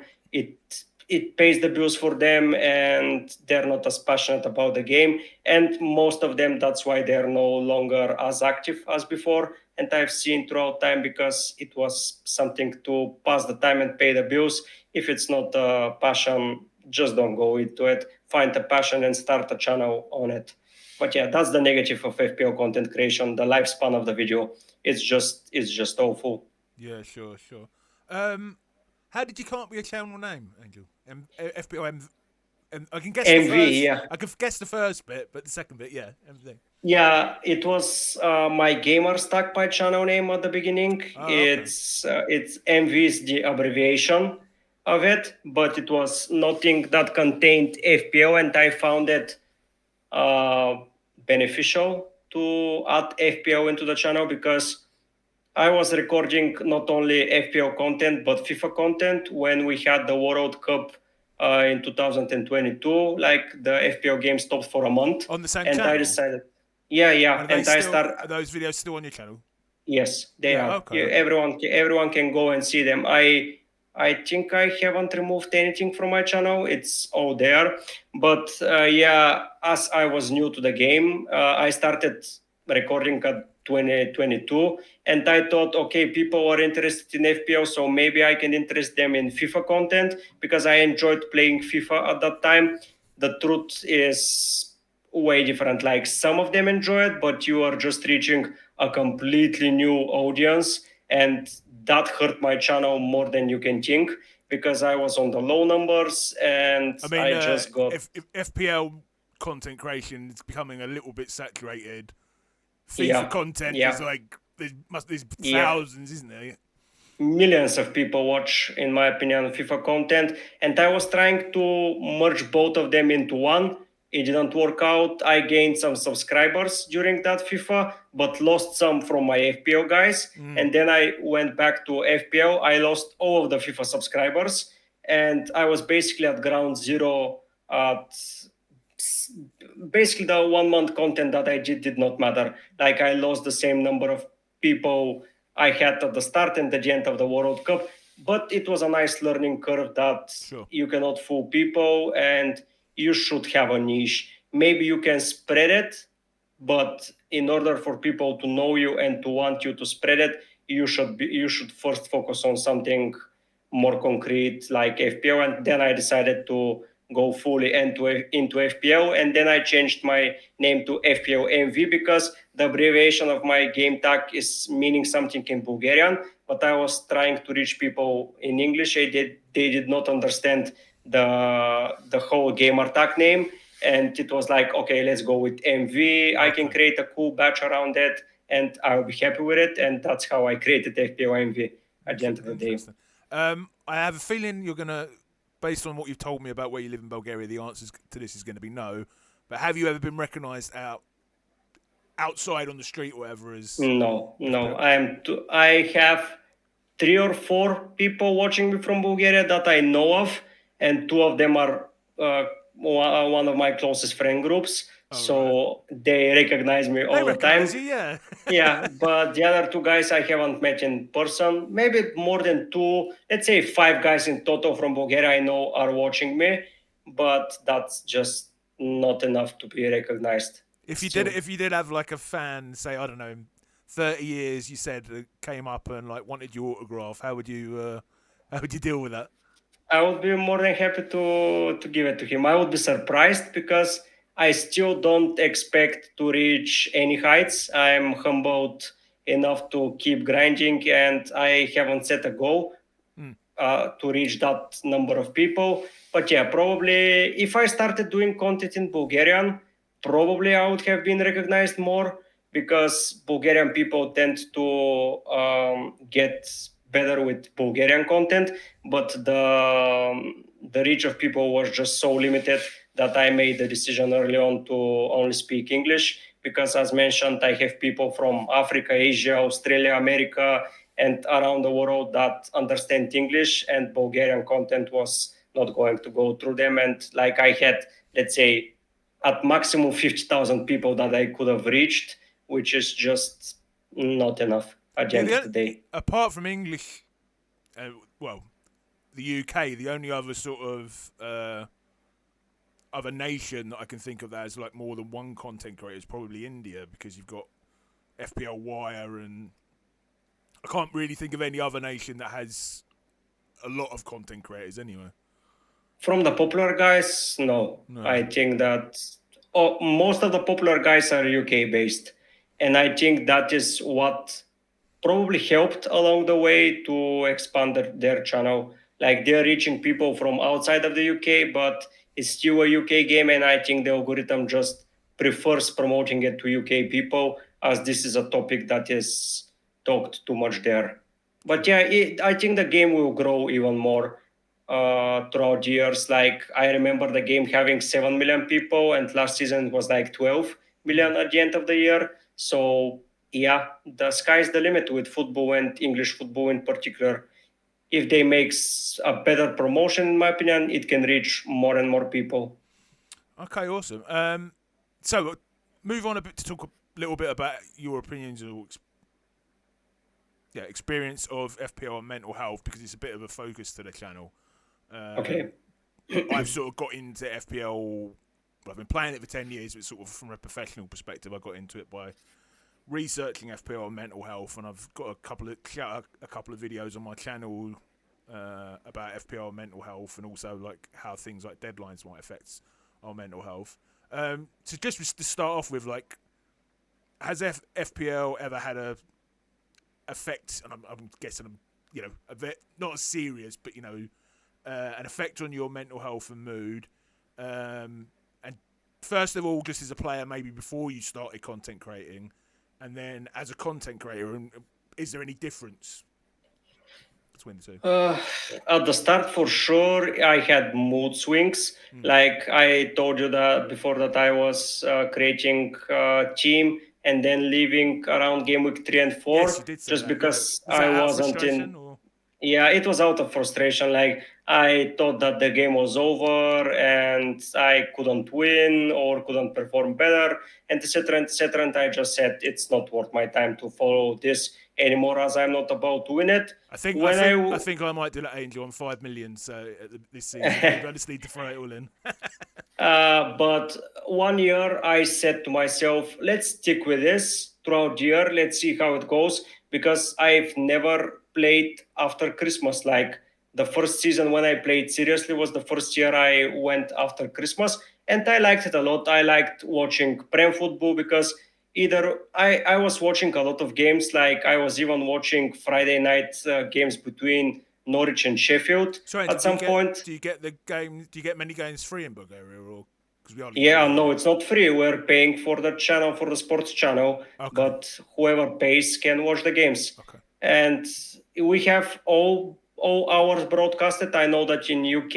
It pays the bills for them, and they're not as passionate about the game. And most of them, that's why they're no longer as active as before. And I've seen throughout time, because it was something to pass the time and pay the bills. If it's not a passion, just don't go into it. Find a passion and start a channel on it. But yeah, that's the negative of FPL content creation. The lifespan of the video, it's just awful. Yeah, sure, sure. How did you come up with your channel name, Angel? FPO I can guess the MV, first. yeah. I can guess the first bit, but the second bit, yeah, everything. Yeah, it was my gamer stack by channel name at the beginning. Oh, okay. It's MV is the abbreviation of it, but it was nothing that contained FPL, and I found it uh, beneficial to add FPL into the channel, because I was recording not only FPL content but FIFA content when we had the World Cup in 2022. Like, the FPL game stopped for a month, On the same and I channel. decided, yeah, yeah, And and I start. are those videos still on your channel? Yes, they Yeah. are. Okay. Yeah, Okay. everyone can go and see them. I think I haven't removed anything from my channel. It's all there. But yeah, as I was new to the game, I started recording at 2022, and I thought, okay, people are interested in FPL, so maybe I can interest them in FIFA content, because I enjoyed playing FIFA at that time. The truth is way different. Like, some of them enjoy it, but you are just reaching a completely new audience, and that hurt my channel more than you can think, because I was on the low numbers, and I mean, I just got. if FPL content creation is becoming a little bit saturated, FIFA Yeah, content is yeah, like there's yeah. thousands, isn't there? Millions of people watch, in my opinion, FIFA content, and I was trying to merge both of them into one. It didn't work out. I gained some subscribers during that FIFA, but lost some from my FPL guys. And then I went back to FPL. I lost all of the FIFA subscribers, and I was basically at ground zero. At basically, the 1 month content that I did not matter. Like, I lost the same number of people I had at the start and at the end of the World Cup. But it was a nice learning curve that Sure. you cannot fool people, and you should have a niche. Maybe you can spread it, but in order for people to know you and to want you to spread it, you should first focus on something more concrete like FPL. And then I decided to go fully into FPL, and then I changed my name to FPL MV, because the abbreviation of my game tag is meaning something in Bulgarian, but I was trying to reach people in English. They did not understand the whole gamer tag name, and it was like, okay, let's go with MV. I can Okay. create a cool batch around it, and I'll be happy with it. And that's how I created FPL MV at the end of the day. Interesting. I have a feeling you're gonna, based on what you've told me about where you live in Bulgaria, the answers to this is going to be no. But have you ever been recognised outside on the street or whatever as No, no. FPL? I have 3 or 4 people watching me from Bulgaria that I know of, and 2 of them are one of my closest friend groups. Oh, right. So they recognize me They all the recognise time. you, yeah. Yeah, but the other 2 guys I haven't met in person. Maybe more than two, let's say 5 guys in total from Bulgaria I know are watching me, but that's just not enough to be recognized still. If you did have like a fan, say I don't know, in 30 years, you said came up and like wanted your autograph, how would you deal with that? I would be more than happy to give it to him. I would be surprised, because I still don't expect to reach any heights. I'm humbled enough to keep grinding, and I haven't set a goal Mm. to reach that number of people. But yeah, probably if I started doing content in Bulgarian, probably I would have been recognized more, because Bulgarian people tend to get better with Bulgarian content, but the reach of people was just so limited that I made the decision early on to only speak English, because as mentioned, I have people from Africa, Asia, Australia, America, and around the world that understand English, and Bulgarian content was not going to go through them. And like I had, let's say, at maximum 50,000 people that I could have reached, which is just not enough at the Yeah, end of the day. apart from English, well, the UK, the only other sort of other nation that I can think of that has like more than one content creator is probably India, because you've got FPL Wire, and I can't really think of any other nation that has a lot of content creators anyway. From the popular guys, no. No. I think that most of the popular guys are UK based. And I think that is what probably helped along the way to expand their channel. Like they're reaching people from outside of the UK, but it's still a UK game. And I think the algorithm just prefers promoting it to UK people, as this is a topic that is talked too much there. But yeah, I think the game will grow even more throughout years. Like I remember the game having 7 million people, and last season it was like 12 million at the end of the year. So yeah, the sky's the limit with football, and English football in particular. If they make a better promotion, in my opinion, it can reach more and more people. Okay, awesome. So move on a bit to talk a little bit about your opinions or experience of FPL and mental health, because it's a bit of a focus to the channel. Okay. I've sort of got into FPL. I've been playing it for 10 years, but sort of from a professional perspective, I got into it by researching FPL and mental health, and I've got a couple of videos on my channel about FPL and mental health, and also like how things like deadlines might affect our mental health. So just to start off with, like, has FPL ever had a effect? And I'm guessing, a bit not as serious, but an effect on your mental health and mood. And first of all, just as a player, maybe before you started content creating, and then as a content creator, and is there any difference between the two? At the start, for sure, I had mood swings. Like I told you that before, that I was creating a team and then leaving around game week 3 and 4, Yes, you did say just that. Yeah, because was I that out of wasn't frustration in. or? Yeah, it was out of frustration. Like I thought that the game was over and I couldn't win or couldn't perform better, and etc. and etc. And I just said it's not worth my time to follow this anymore, as I'm not about to win it. I think I When think I I think I might do that, Angel, on 5 million. So this season, maybe I just need to throw it all in. But 1 year, I said to myself, let's stick with this throughout the year. Let's see how it goes, because I've never played after Christmas. Like the first season when I played seriously was the first year I went after Christmas, and I liked it a lot. I liked watching Prem football, because I was watching a lot of games. Like I was even watching Friday night games between Norwich and Sheffield Sorry, Angel, at some point. do you get the game? Do you get many games free in Bulgaria, or because we hardly get Yeah, any no, here? it's not free. We're paying for the channel, for the sports channel, Okay, but whoever pays can watch the games. okay, And we have all hours broadcasted. I know that in UK,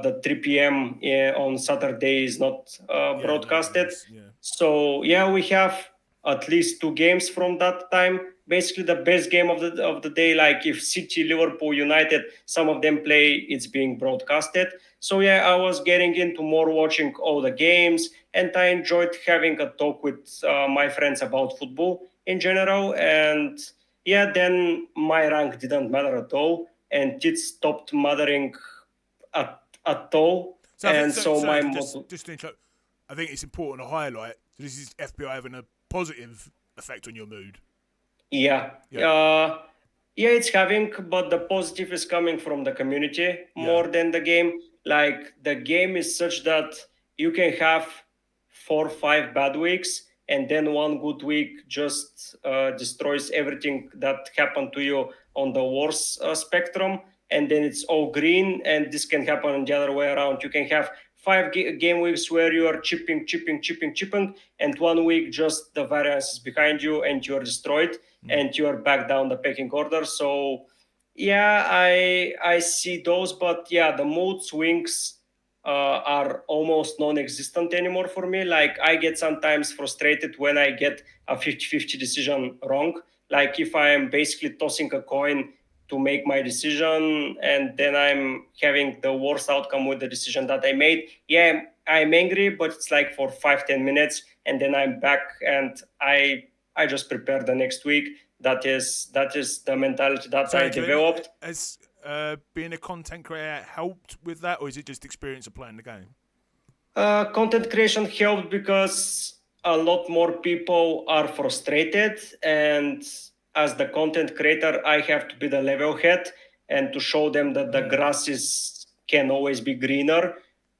the 3 p.m. On Saturday is not yeah, no broadcasted. games, yeah. So yeah, we have at least 2 games from that time. Basically, the best game of the day. Like if City, Liverpool, United, some of them play, it's being broadcasted. So yeah, I was getting into more watching all the games, and I enjoyed having a talk with my friends about football in general. And yeah, then my rank didn't matter at all, and it stopped mattering at all. So I think And so. so Sorry, my just to interrupt. I think it's important to highlight. So this is FBI having a positive effect on your mood. yeah, Yeah, yeah, it's having, but the positive is coming from the community yeah. more than the game. Like the game is such that you can have 4 or 5 bad weeks, and then one good week just destroys everything that happened to you on the worst spectrum, and then it's all green. And this can happen the other way around. You can have 5 game weeks where you are chipping, and one week just the variance is behind you and you're destroyed, and you're back down the pecking order. So yeah, I see those, but yeah, the mood swings are almost non-existent anymore for me. Like I get sometimes frustrated when I get a 50-50 decision wrong. Like if I am basically tossing a coin to make my decision, and then I'm having the worst outcome with the decision that I made. Yeah, I'm angry, but it's like for 5-10 minutes, and then I'm back, and I just prepare the next week. That is the mentality that So, I Adrian, developed. has being a content creator helped with that, or is it just experience of playing the game? Content creation helped because a lot more people are frustrated, and as the content creator, I have to be the level head and to show them that the grass is can always be greener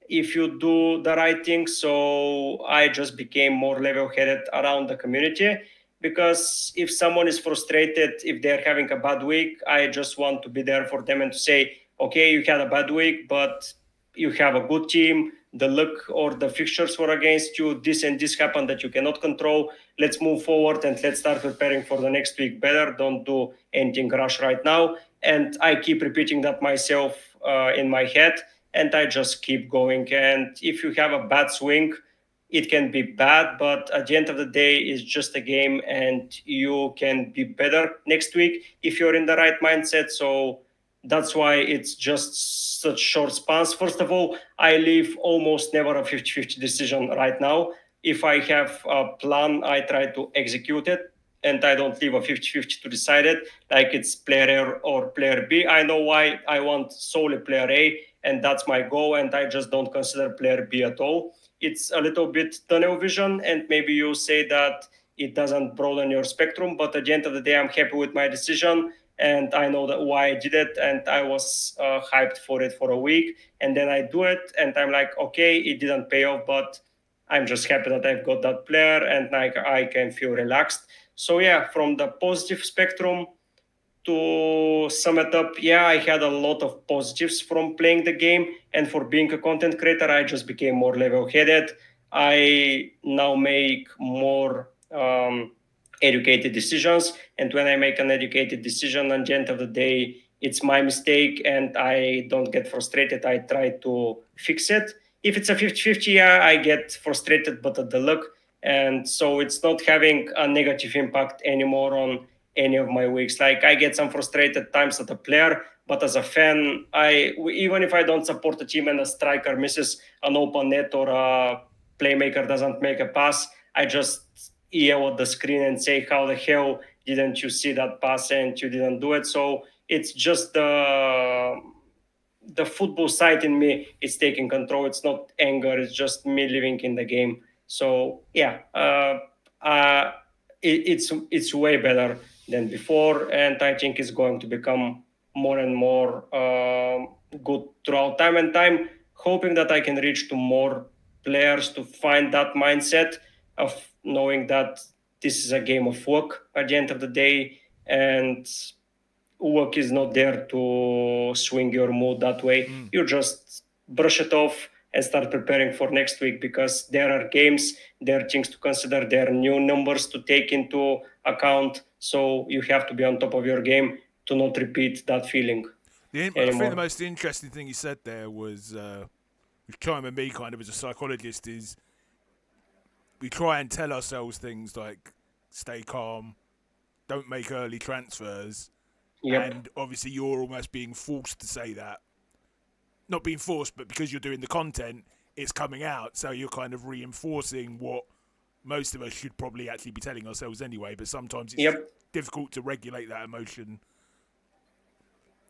if you do the right thing. So I just became more level headed around the community, because if someone is frustrated, if they're having a bad week, I just want to be there for them and to say, okay, you had a bad week, but you have a good team, the luck or the fixtures were against you, this and this happened that you cannot control. Let's move forward and let's start preparing for the next week better. Don't do anything rush right now. And I keep repeating that myself in my head, and I just keep going. And if you have a bad swing, it can be bad, but at the end of the day, it's just a game, and you can be better next week if you're in the right mindset. So that's why it's just such short spans. First of all, I leave almost never a 50-50 decision right now. If I have a plan, I try to execute it, and I don't leave a 50-50 to decide it, like it's player A or player B. I know why I want solely player A, and that's my goal, and I just don't consider player B at all. It's a little bit tunnel vision, and maybe you say that it doesn't broaden your spectrum, but at the end of the day, I'm happy with my decision, and I know that why I did it, and I was hyped for it for a week, and then I do it, and I'm like, okay, it didn't pay off, but I'm just happy that I've got that player, and I can feel relaxed. So yeah, from the positive spectrum, to sum it up, yeah, I had a lot of positives from playing the game, and for being a content creator, I just became more level-headed. I now make more educated decisions, and when I make an educated decision, at the end of the day, it's my mistake, and I don't get frustrated. I try to fix it. If it's a 50-50, yeah, I get frustrated, but at the luck, and so it's not having a negative impact anymore on any of my weeks. Like I get some frustrated times as a player, but as a fan, I even if I don't support the team and a striker misses an open net or a playmaker doesn't make a pass, I just yell at the screen and say, "How the hell didn't you see that pass and you didn't do it?" So it's just the football side in me is taking control. It's not anger. It's just me living in the game. So yeah, uh, it's way better than before, and I think it's going to become more and more good throughout time and time. Hoping that I can reach to more players to find that mindset of knowing that this is a game of work at the end of the day, and work is not there to swing your mood that way. You just brush it off and start preparing for next week, because there are games, there are things to consider, there are new numbers to take into account. So you have to be on top of your game to not repeat that feeling I think the anymore. most interesting thing you said there was, with Chime and me, kind of as a psychologist, is we try and tell ourselves things like stay calm, don't make early transfers, Yep. and obviously you're almost being forced to say that. Not being forced, but because you're doing the content, it's coming out, so you're kind of reinforcing what most of us should probably actually be telling ourselves anyway, but sometimes it's Yep. difficult to regulate that emotion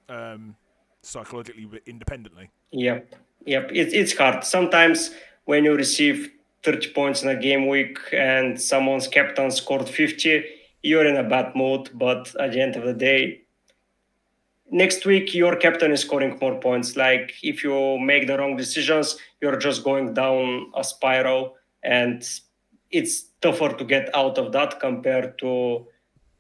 um, psychologically but independently. Yep. Yep. It's hard. Sometimes when you receive 30 points in a game week and someone's captain scored 50, you're in a bad mood. But at the end of the day, next week your captain is scoring more points. Like if you make the wrong decisions, you're just going down a spiral, and it's tougher to get out of that compared to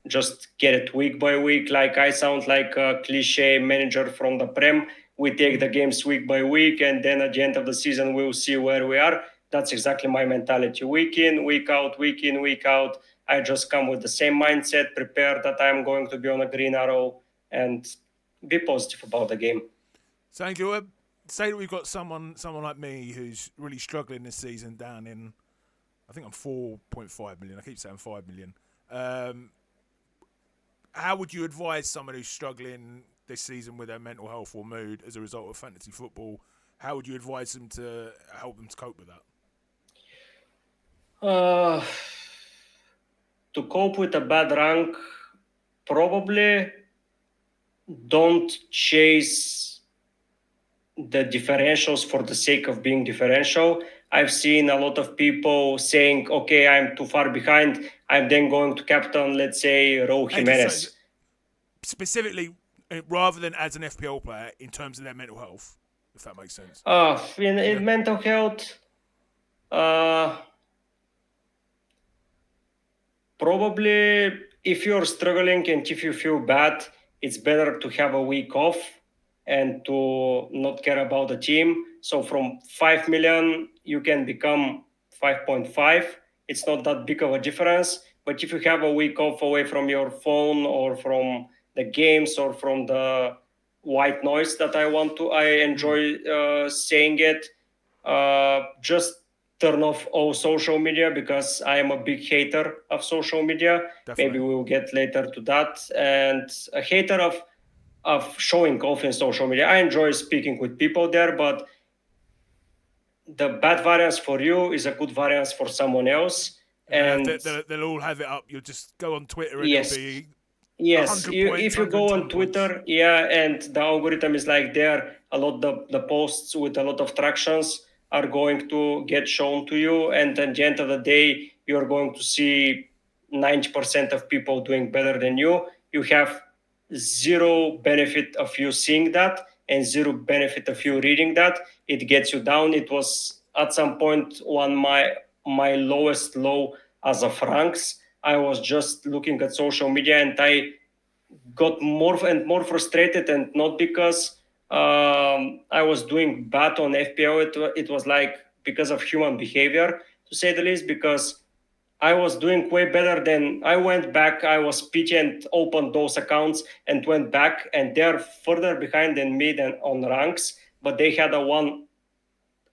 just get it week by week. Like I sound like a cliche manager from the Prem. We take the games week by week, and then at the end of the season, we'll see where we are. That's exactly my mentality. Week in, week out, week in, week out. I just come with the same mindset, prepare that I'm going to be on a green arrow, and be positive about the game. So, Angel, say that we've got someone like me who's really struggling this season down in, I think I'm 4.5 million. I keep saying 5 million. how would you advise someone who's struggling this season with their mental health or mood as a result of fantasy football? How would you advise them to help them to cope with that? Uh, to cope with a bad rank, probably don't chase the differentials for the sake of being differential. I've seen a lot of people saying, okay, I'm too far behind. I'm then going to captain, let's say, Raul Jimenez. Specifically, rather than as an FPL player, in terms of their mental health, if that makes sense. In mental health, probably if you're struggling and if you feel bad, it's better to have a week off and to not care about the team. So from 5 million, you can become 5.5. It's not that big of a difference. But if you have a week off away from your phone or from the games or from the white noise that I enjoy saying it, just turn off all social media because I am a big hater of social media. Definitely. Maybe we'll get later to that. And a hater of showing off in social media. I enjoy speaking with people there, but the bad variance for you is a good variance for someone else. And they'll all have it up. You'll just go on Twitter and yes, it'll be yes, 100 points, if you go 110 on points. Twitter, yeah, and the algorithm is like there, a lot the posts with a lot of tractions are going to get shown to you, and at the end of the day, you're going to see 90% of people doing better than you. You have zero benefit of you seeing that and zero benefit of you reading that. It gets you down. It was at some point one my lowest low as of ranks. I was just looking at social media and I got more and more frustrated, and not because I was doing bad on FPL. It was like because of human behavior, to say the least, because I was doing way better than I went back. I was pitchy and opened those accounts and went back, and they're further behind than me than on ranks, but they had a one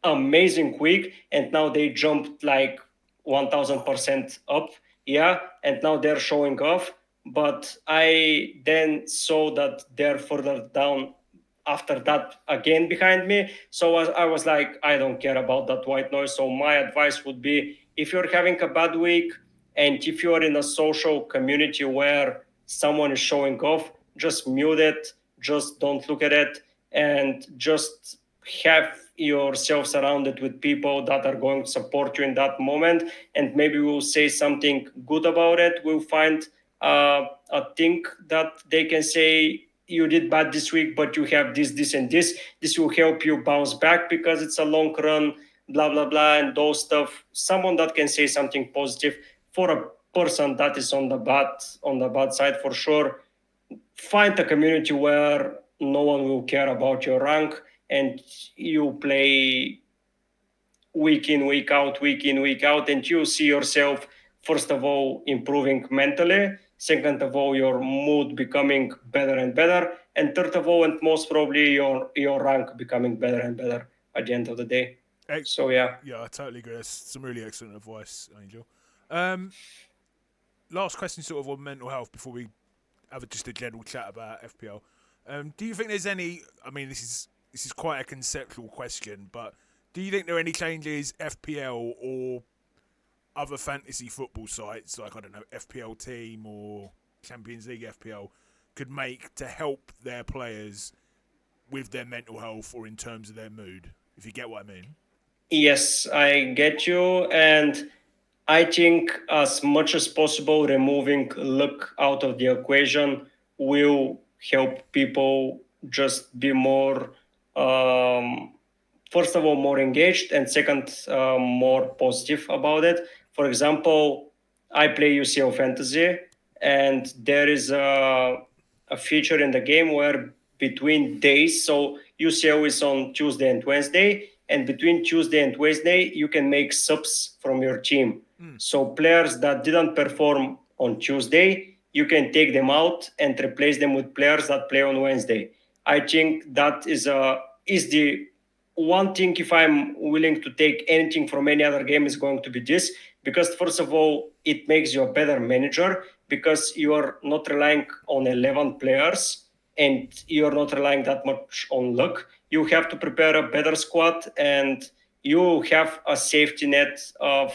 amazing week and now they jumped like 1000% up, yeah, and now they're showing off. But I then saw that they're further down after that again behind me, so I was like, I don't care about that white noise. So my advice would be, if you're having a bad week and if you're in a social community where someone is showing off, just mute it, just don't look at it, and just have yourself surrounded with people that are going to support you in that moment, and maybe we'll say something good about it. We'll find a thing that they can say, you did bad this week but you have this and this will help you bounce back because it's a long run, blah blah blah, and those stuff. Someone that can say something positive for a person that is on the bad side, for sure. Find a community where no one will care about your rank and you play week in, week out, and you see yourself, first of all, improving mentally, second of all, your mood becoming better and better, and third of all, and most probably, your rank becoming better and better at the end of the day. So, yeah. Yeah, I totally agree. That's some really excellent advice, Angel. Last question, sort of on mental health, before we have just a general chat about FPL. Do you think there's any? I mean, this is quite a conceptual question, but do you think there are any changes FPL or other fantasy football sites, like, I don't know, FPL Team or Champions League FPL, could make to help their players with their mental health or in terms of their mood? If you get what I mean. Yes, I get you. And I think as much as possible, removing luck out of the equation will help people just be more, first of all, more engaged, and second, more positive about it. For example, I play UCL Fantasy, and there is a feature in the game where between days, so UCL is on Tuesday and Wednesday, and between Tuesday and Wednesday, you can make subs from your team. So players that didn't perform on Tuesday, you can take them out and replace them with players that play on Wednesday. I think that is the one thing, if I'm willing to take anything from any other game, is going to be this, because first of all, it makes you a better manager because you are not relying on 11 players and you're not relying that much on luck. You have to prepare a better squad and you have a safety net of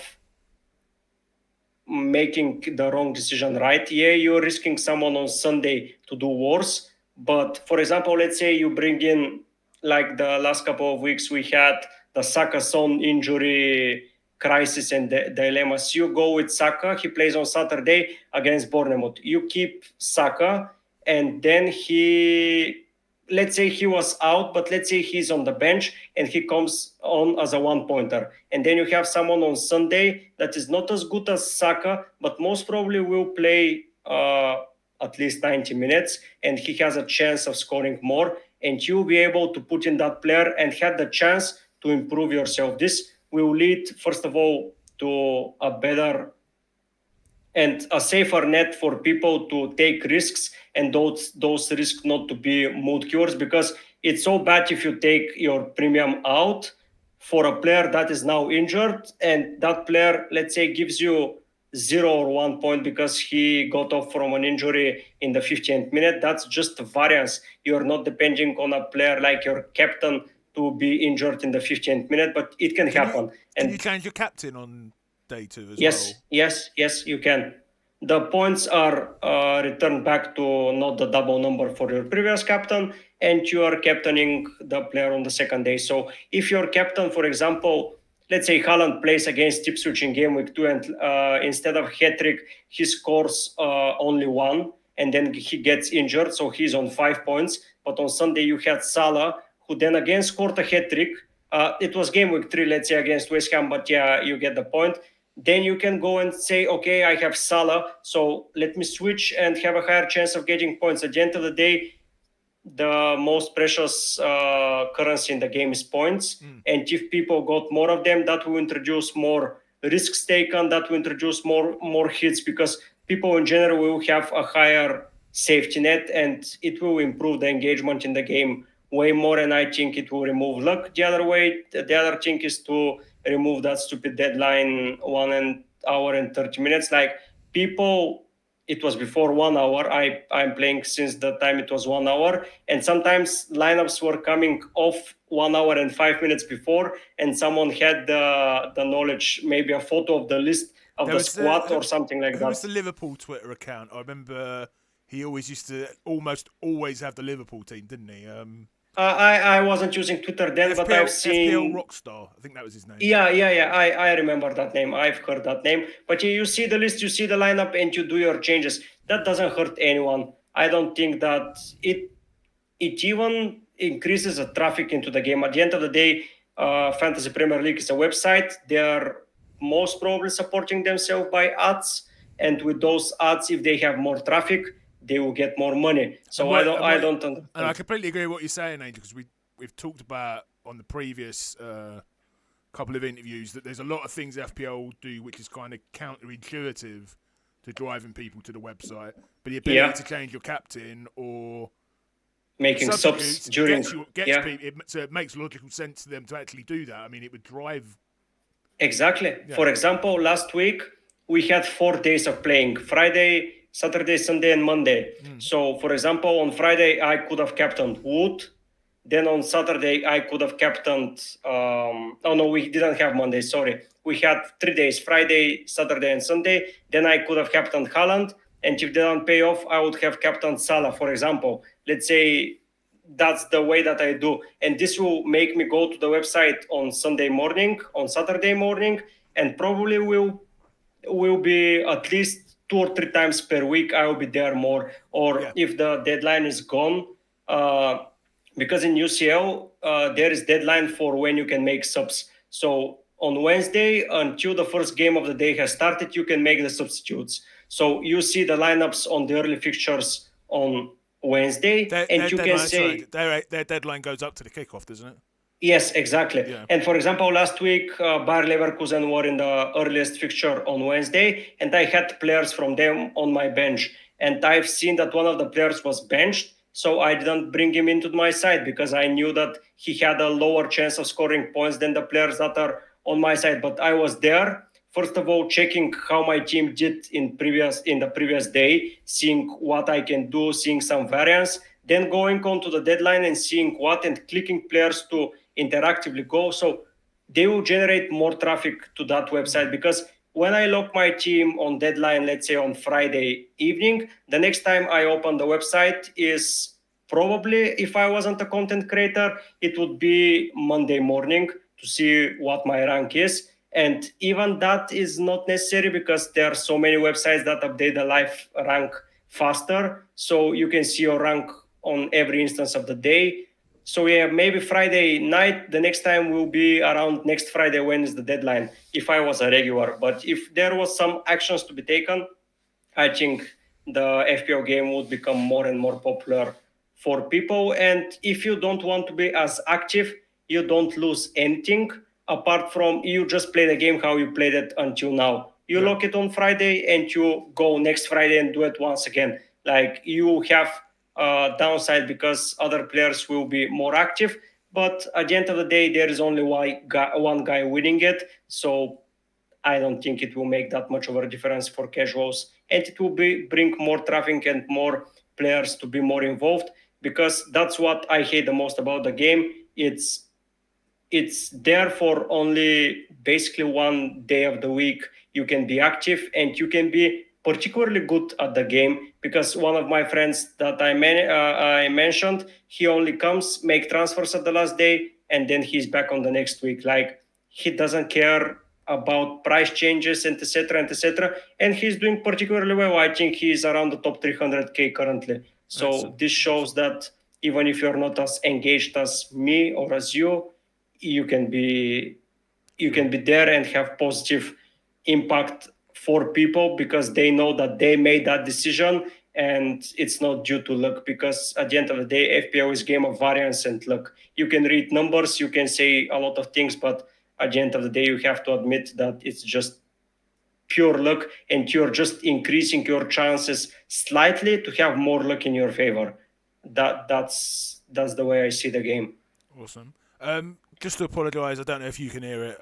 making the wrong decision right. Yeah, you're risking someone on Sunday to do worse. But for example, let's say you bring in, like the last couple of weeks, we had the Saka Son injury crisis and dilemmas. You go with Saka, he plays on Saturday against Bournemouth. You keep Saka, and then let's say he was out, but let's say he's on the bench and he comes on as a one pointer. And then you have someone on Sunday that is not as good as Saka, but most probably will play at least 90 minutes and he has a chance of scoring more. And you'll be able to put in that player and have the chance to improve yourself. This will lead, first of all, to a better and a safer net for people to take risks and those risks not to be mood cures, because it's so bad if you take your premium out for a player that is now injured and that player, let's say, gives you 0 or 1 point because he got off from an injury in the 15th minute. That's just variance. You're not depending on a player like your captain to be injured in the 15th minute, but it can happen. Can you change your captain on day 2 as well? Yes, you can. The points are returned back to not the double number for your previous captain, and you are captaining the player on the second day. So if your captain, for example, let's say Haaland plays against Ipswich in game week 2 and instead of hat-trick, he scores only 1 and then he gets injured, so he's on 5 points. But on Sunday you had Salah, who then again scored a hat-trick. It was game week 3, let's say, against West Ham, but yeah, you get the point. Then you can go and say, okay, I have Salah, so let me switch and have a higher chance of getting points. At the end of the day, the most precious currency in the game is points. And if people got more of them, that will introduce more risks taken, that will introduce more hits, because people in general will have a higher safety net and it will improve the engagement in the game way more. And I think it will remove luck the other way. The other thing is to remove that stupid deadline 1 hour and 30 minutes. Like, people, it was before 1 hour. I'm playing since the time it was 1 hour, and sometimes lineups were coming off 1 hour and 5 minutes before, and someone had the knowledge, maybe a photo of the list of the squad or something like that. Who was the Liverpool Twitter account? I remember he always used to almost always have the Liverpool team, didn't he? I wasn't using Twitter then, but I've seen FPL Rockstar. I think that was his name. Yeah. I remember that name. I've heard that name. But you see the list, you see the lineup, and you do your changes. That doesn't hurt anyone. I don't think that it even increases the traffic into the game. At the end of the day, Fantasy Premier League is a website. They are most probably supporting themselves by ads, and with those ads, if they have more traffic, they will get more money. So I don't. And I completely agree with what you're saying, Angel, because we've talked about on the previous couple of interviews that there's a lot of things FPL do which is kind of counterintuitive to driving people to the website. But the ability to change your captain or making subs during people, so it makes logical sense to them to actually do that. I mean, it would drive. Exactly. Yeah. For example, last week we had 4 days of playing: Friday, Saturday, Sunday, and Monday. So, for example, on Friday, I could have captained Wood. Then on Saturday, I could have captained... we didn't have Monday, sorry. We had 3 days: Friday, Saturday, and Sunday. Then I could have captained Haaland. And if they don't pay off, I would have captained Salah, for example. Let's say that's the way that I do. And this will make me go to the website on Sunday morning, on Saturday morning, and probably will be at least 2 or 3 times per week. I will be there more. Or if the deadline is gone, because in UCL, there is deadline for when you can make subs. So on Wednesday, until the first game of the day has started, you can make the substitutes. So you see the lineups on the early fixtures on Wednesday, and you can say... Their deadline goes up to the kickoff, doesn't it? Yes, exactly. Yeah. And for example, last week, Bayer Leverkusen were in the earliest fixture on Wednesday, and I had players from them on my bench. And I've seen that one of the players was benched, So I didn't bring him into my side because I knew that he had a lower chance of scoring points than the players that are on my side. But I was there, first of all, checking how my team did in the previous day, seeing what I can do, seeing some variance, then going on to the deadline and seeing what and clicking players to interactively go. So they will generate more traffic to that website because when I lock my team on deadline, let's say on Friday evening, the next time I open the website is probably, if I wasn't a content creator, it would be Monday morning to see what my rank is. And even that is not necessary because there are so many websites that update the live rank faster. So you can see your rank on every instance of the day. So yeah, maybe Friday night. The next time will be around next Friday when is the deadline. If I was a regular, but if there was some actions to be taken, I think the FPL game would become more and more popular for people. And if you don't want to be as active, you don't lose anything apart from you just play the game how you played it until now. You Yeah. lock it on Friday and you go next Friday and do it once again. Like you have a downside because other players will be more active. But at the end of the day, there is only one guy winning it. So I don't think it will make that much of a difference for casuals, and it will bring more traffic and more players to be more involved because that's what I hate the most about the game. It's there for only basically one day of the week you can be active and you can be particularly good at the game because one of my friends that I mentioned, he only comes make transfers at the last day and then he's back on the next week. Like he doesn't care about price changes and etc and etc, and he's doing particularly well. I think he's around the top 300k currently. So Excellent. this shows that even if you're not as engaged as me or as you can be you Sure. can be there and have positive impact for people because they know that they made that decision and it's not due to luck because at the end of the day FPL is game of variance and luck. You can read numbers, you can say a lot of things, but at the end of the day you have to admit that it's just pure luck and you're just increasing your chances slightly to have more luck in your favor. That's the way I see the game. Awesome. Just to apologise, I don't know if you can hear it,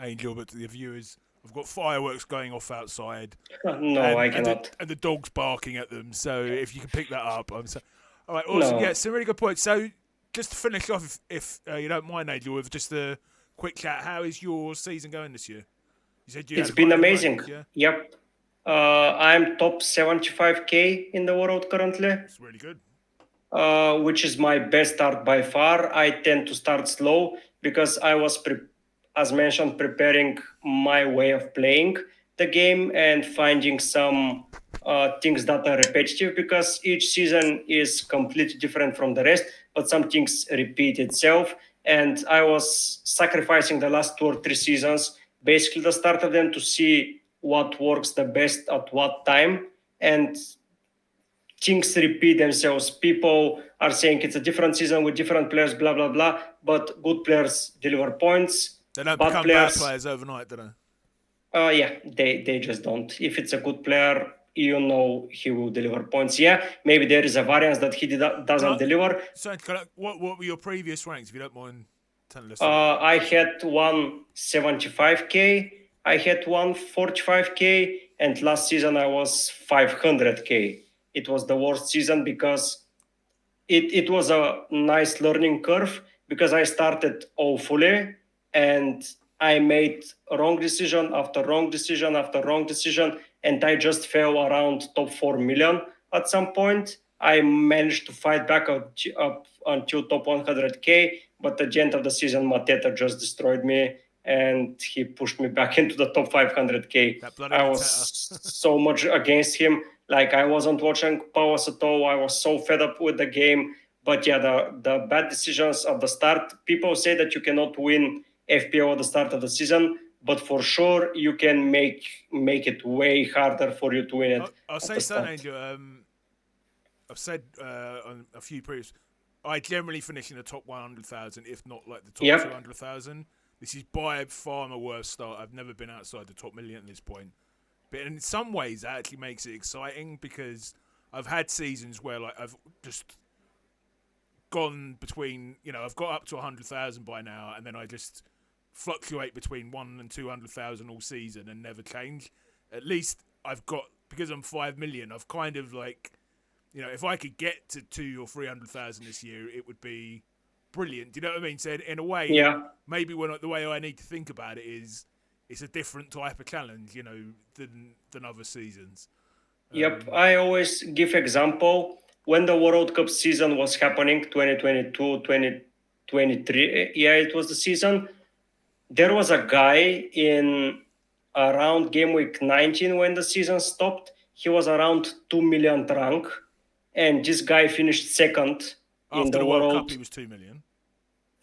Angel, but to the viewers, I've got fireworks going off outside, No, I cannot. and the dog's barking at them. So if you can pick that up, I'm so. All right, awesome. Yeah, No, some really good points. So just to finish off, if you don't mind, Angel, with just a quick chat, how is your season going this year? You said you it's had quite been a good run, amazing. yeah? Yep. I'm top 75k in the world currently, It's really good. which is my best start by far. I tend to start slow because I was, as mentioned, preparing my way of playing the game and finding some things that are repetitive because each season is completely different from the rest, but some things repeat itself. And I was sacrificing the last 2 or 3 seasons, basically the start of them, to see what works the best at what time. And things repeat themselves. People are saying it's a different season with different players, blah blah blah. But good players deliver points. They don't Bad become bad players, players overnight, do they? yeah, they just don't. If it's a good player, you know he will deliver points. Yeah, maybe there is a variance that he Can doesn't I, deliver. what were your previous ranks, if you don't mind telling us that? I had one 75k, I had one 45k, and last season I was 500k. It was the worst season because it was a nice learning curve because I started awfully and I made wrong decision after wrong decision after wrong decision, and I just fell around top 4 million at some point. I managed to fight back up until top 100k, but at the end of the season, Mateta just destroyed me and he pushed me back into the top 500k. That bloody I was Mateta. so much against him. Like I wasn't watching powers at all. I was so fed up with the game. But yeah, the bad decisions at the start. People say that you cannot win FPO at the start of the season, but for sure you can make it way harder for you to win it I'll at say the something, start. Angel. I've said on a few previous, I generally finish in the top 100,000, if not like the top Yep. 200,000. This is by far my worst start. I've never been outside the top million at this point. But in some ways, that actually makes it exciting because I've had seasons where like I've just gone between, I've got up to 100,000 by now, and then I just fluctuate between 1 and 200,000 all season and never change. At least I've got, because I'm 5 million, I've kind of like, if I could get to 2 or 300,000 this year, it would be brilliant. Do you know what I mean? So in a way, Yeah. maybe the way I need to think about it is it's a different type of challenge, than other seasons. Yep, I always give example when the World Cup season was happening, 2022, 2023. Yeah, it was the season. There was a guy in around game week 19 when the season stopped. He was around 2 million rank, and this guy finished second in After the the World Cup, world. he was 2 million.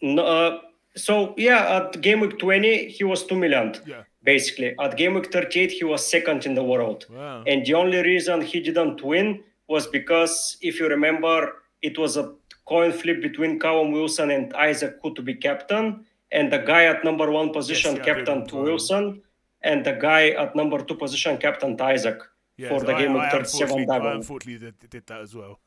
No, so yeah, at game week 20, he was 2 million. Yeah. Basically, at game week 38, he was second in the world. Wow. And the only reason he didn't win was because, if you remember, it was a coin flip between Callum Wilson and Isaac who to be captain. And the guy at number 1 position, Yes, yeah, I do captain remember. Wilson, and the guy at number 2 position, captain Isaac, Yes, for the game week I 37 unfortunately did that as well.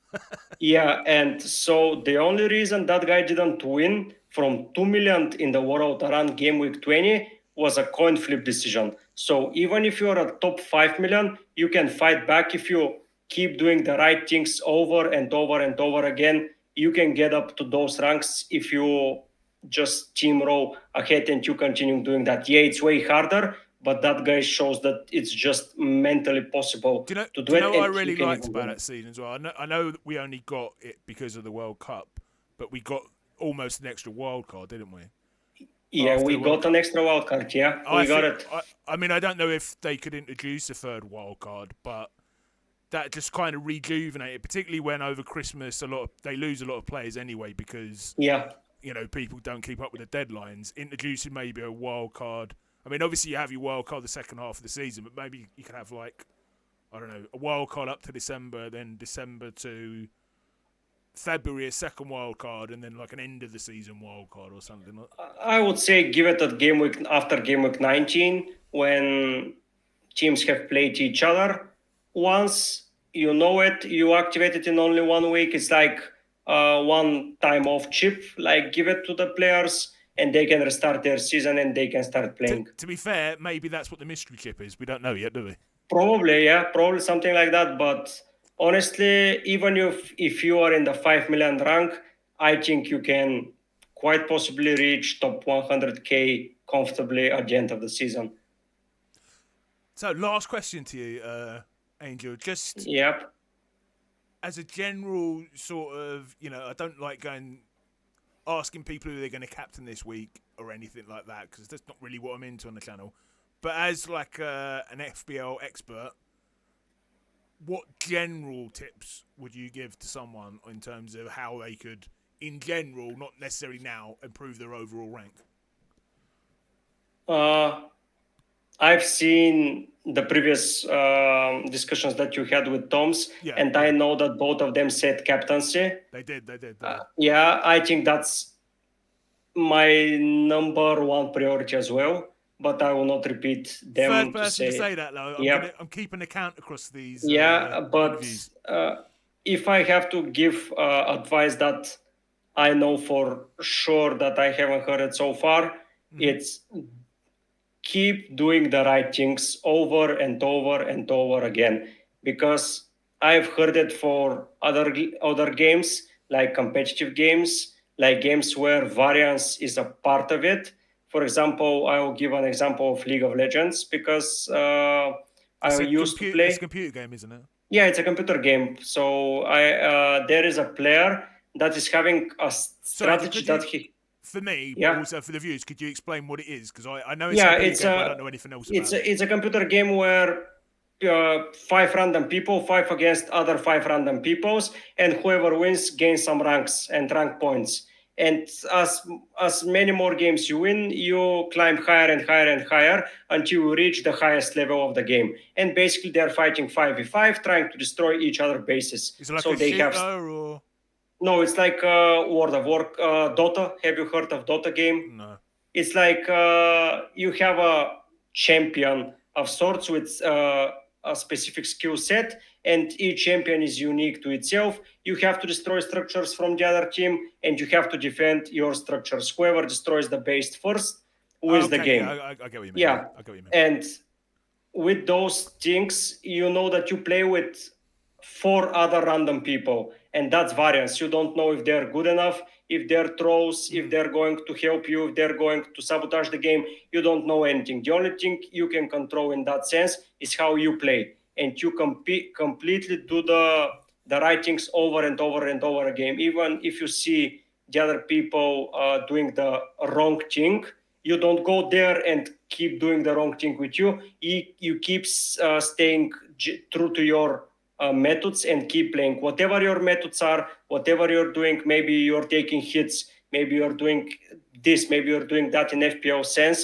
Yeah, and so the only reason that guy didn't win from 2 million in the world around game week 20 was a coin flip decision. So even if you're a top 5 million, you can fight back if you keep doing the right things over and over and over again. You can get up to those ranks if you just steamroll ahead and you continue doing that. Yeah, it's way harder, but that guy shows that it's just mentally possible Do to do you it. know what I And really you can liked even about win that season as well? I know that we only got it because of the World Cup, but we got almost an extra wild card, didn't we? Yeah, After we the World got an extra wild card. Yeah, I we got think, it. I mean, I don't know if they could introduce a third wild card, but that just kind of rejuvenated, particularly when over Christmas they lose a lot of players anyway because Yeah, people don't keep up with the deadlines. Introducing maybe a wild card. I mean, obviously you have your wild card the second half of the season, but maybe you could have like, I don't know, a wild card up to December, then December to February a second wild card, and then like an end of the season wild card or something. I would say give it at game week after game week 19 when teams have played each other. Once you know it, you activate it in only 1 week. It's like one time off chip. Like give it to the players and they can restart their season and they can start playing. To be fair, maybe that's what the mystery chip is. We don't know yet, do we? Probably, yeah, probably something like that. But honestly, even if you are in the 5 million rank, I think you can quite possibly reach top 100k comfortably at the end of the season. So, last question to you, Angel. Just Yep. as a general sort of, I don't like asking people who they're going to captain this week or anything like that because that's not really what I'm into on the channel. But as like an FPL expert, what general tips would you give to someone in terms of how they could, in general, not necessarily now, improve their overall rank? I've seen the previous discussions that you had with Toms, and I know that both of them said captaincy. They did. Yeah, I think that's my number one priority as well. But I will not repeat them. Third person to say that, though. I'm keeping a count across these. Yeah, but if I have to give advice that I know for sure that I haven't heard it so far, it's keep doing the right things over and over and over again. Because I've heard it for other games, like competitive games, like games where variance is a part of it. For example, I will give an example of League of Legends because I used to play. It's a computer game, isn't it? Yeah, it's a computer game. So there is a player that is having a strategy that he. For me, but also for the viewers, could you explain what it is? Because I know it's a computer game, but I don't know anything else about it. It's a computer game where 5 random people fight against other 5 random peoples, and whoever wins gains some ranks and rank points. And as many more games you win, you climb higher and higher and higher until you reach the highest level of the game. And basically, they're fighting 5v5, trying to destroy each other's bases. Is it like a shooter or? No, it's like World of Warcraft, Dota. Have you heard of Dota game? No. It's like you have a champion of sorts with a specific skill set, and each champion is unique to itself. You have to destroy structures from the other team, and you have to defend your structures. Whoever destroys the base first wins the Okay, game. yeah, I get what you mean. Yeah, I get what you mean. and with those things, you know that you play with 4 other random people, and that's variance. You don't know if they're good enough, if they're trolls, if they're going to help you, if they're going to sabotage the game. You don't know anything. The only thing you can control in that sense is how you play, and you completely do the right things over and over and over again. Even if you see the other people doing the wrong thing, you don't go there and keep doing the wrong thing with you. You keep staying true to your methods and keep playing. Whatever your methods are, whatever you're doing, maybe you're taking hits, maybe you're doing this, maybe you're doing that in FPL sense.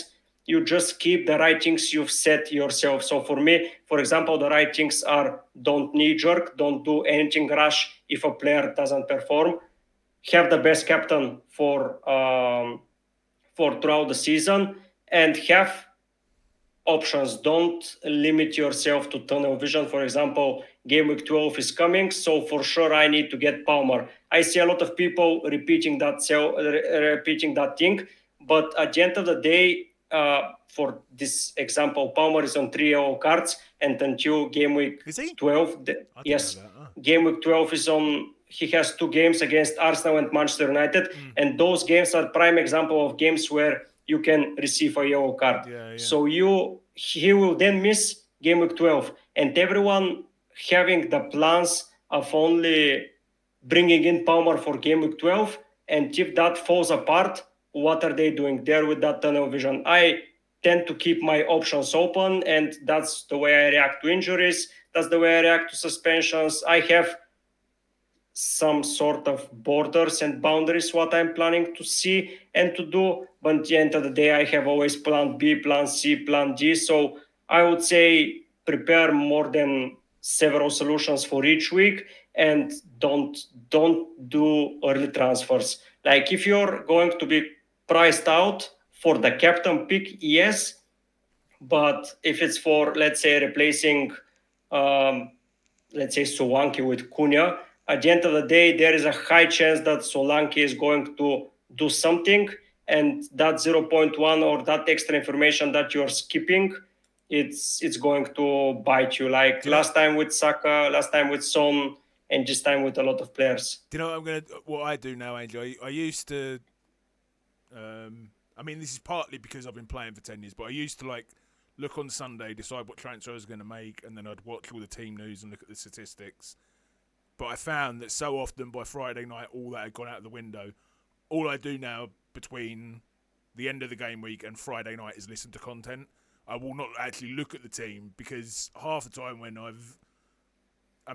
You just keep the right things you've set yourself. So for me, for example, the right things are don't knee jerk, don't do anything rash if a player doesn't perform. Have the best captain for throughout the season, and have options. Don't limit yourself to tunnel vision. For example, game week 12 is coming, so for sure I need to get Palmer. I see a lot of people repeating that thing, but at the end of the day, for this example, Palmer is on 3 yellow cards, and until game week Is he? 12, I didn't yes, know that. Oh. game week 12 is on. He has 2 games against Arsenal and Manchester United, and those games are prime example of games where you can receive a yellow card. Yeah. So he will then miss game week 12, and everyone having the plans of only bringing in Palmer for game week 12, and if that falls apart, what are they doing there with that tunnel vision? I tend to keep my options open, and that's the way I react to injuries. That's the way I react to suspensions. I have some sort of borders and boundaries what I'm planning to see and to do. But at the end of the day, I have always plan B, plan C, plan D. So I would say prepare more than several solutions for each week, and don't do early transfers. Like if you're going to be priced out for the captain pick, yes. But if it's for, let's say, replacing um, let's say Solanke with Cunha, at the end of the day, there is a high chance that Solanke is going to do something, and that zero point 0.1 or that extra information that you're skipping, it's going to bite you. Like Do you know? last time with Saka, last time with Son, and this time with a lot of players. Do you know what I do now, Angel? I used to. I mean, this is partly because I've been playing for 10 years, but I used to look on Sunday, decide what transfer I was going to make, and then I'd watch all the team news and look at the statistics. But I found that so often by Friday night, all that had gone out of the window. All I do now between the end of the game week and Friday night is listen to content. I will not actually look at the team, because half the time when I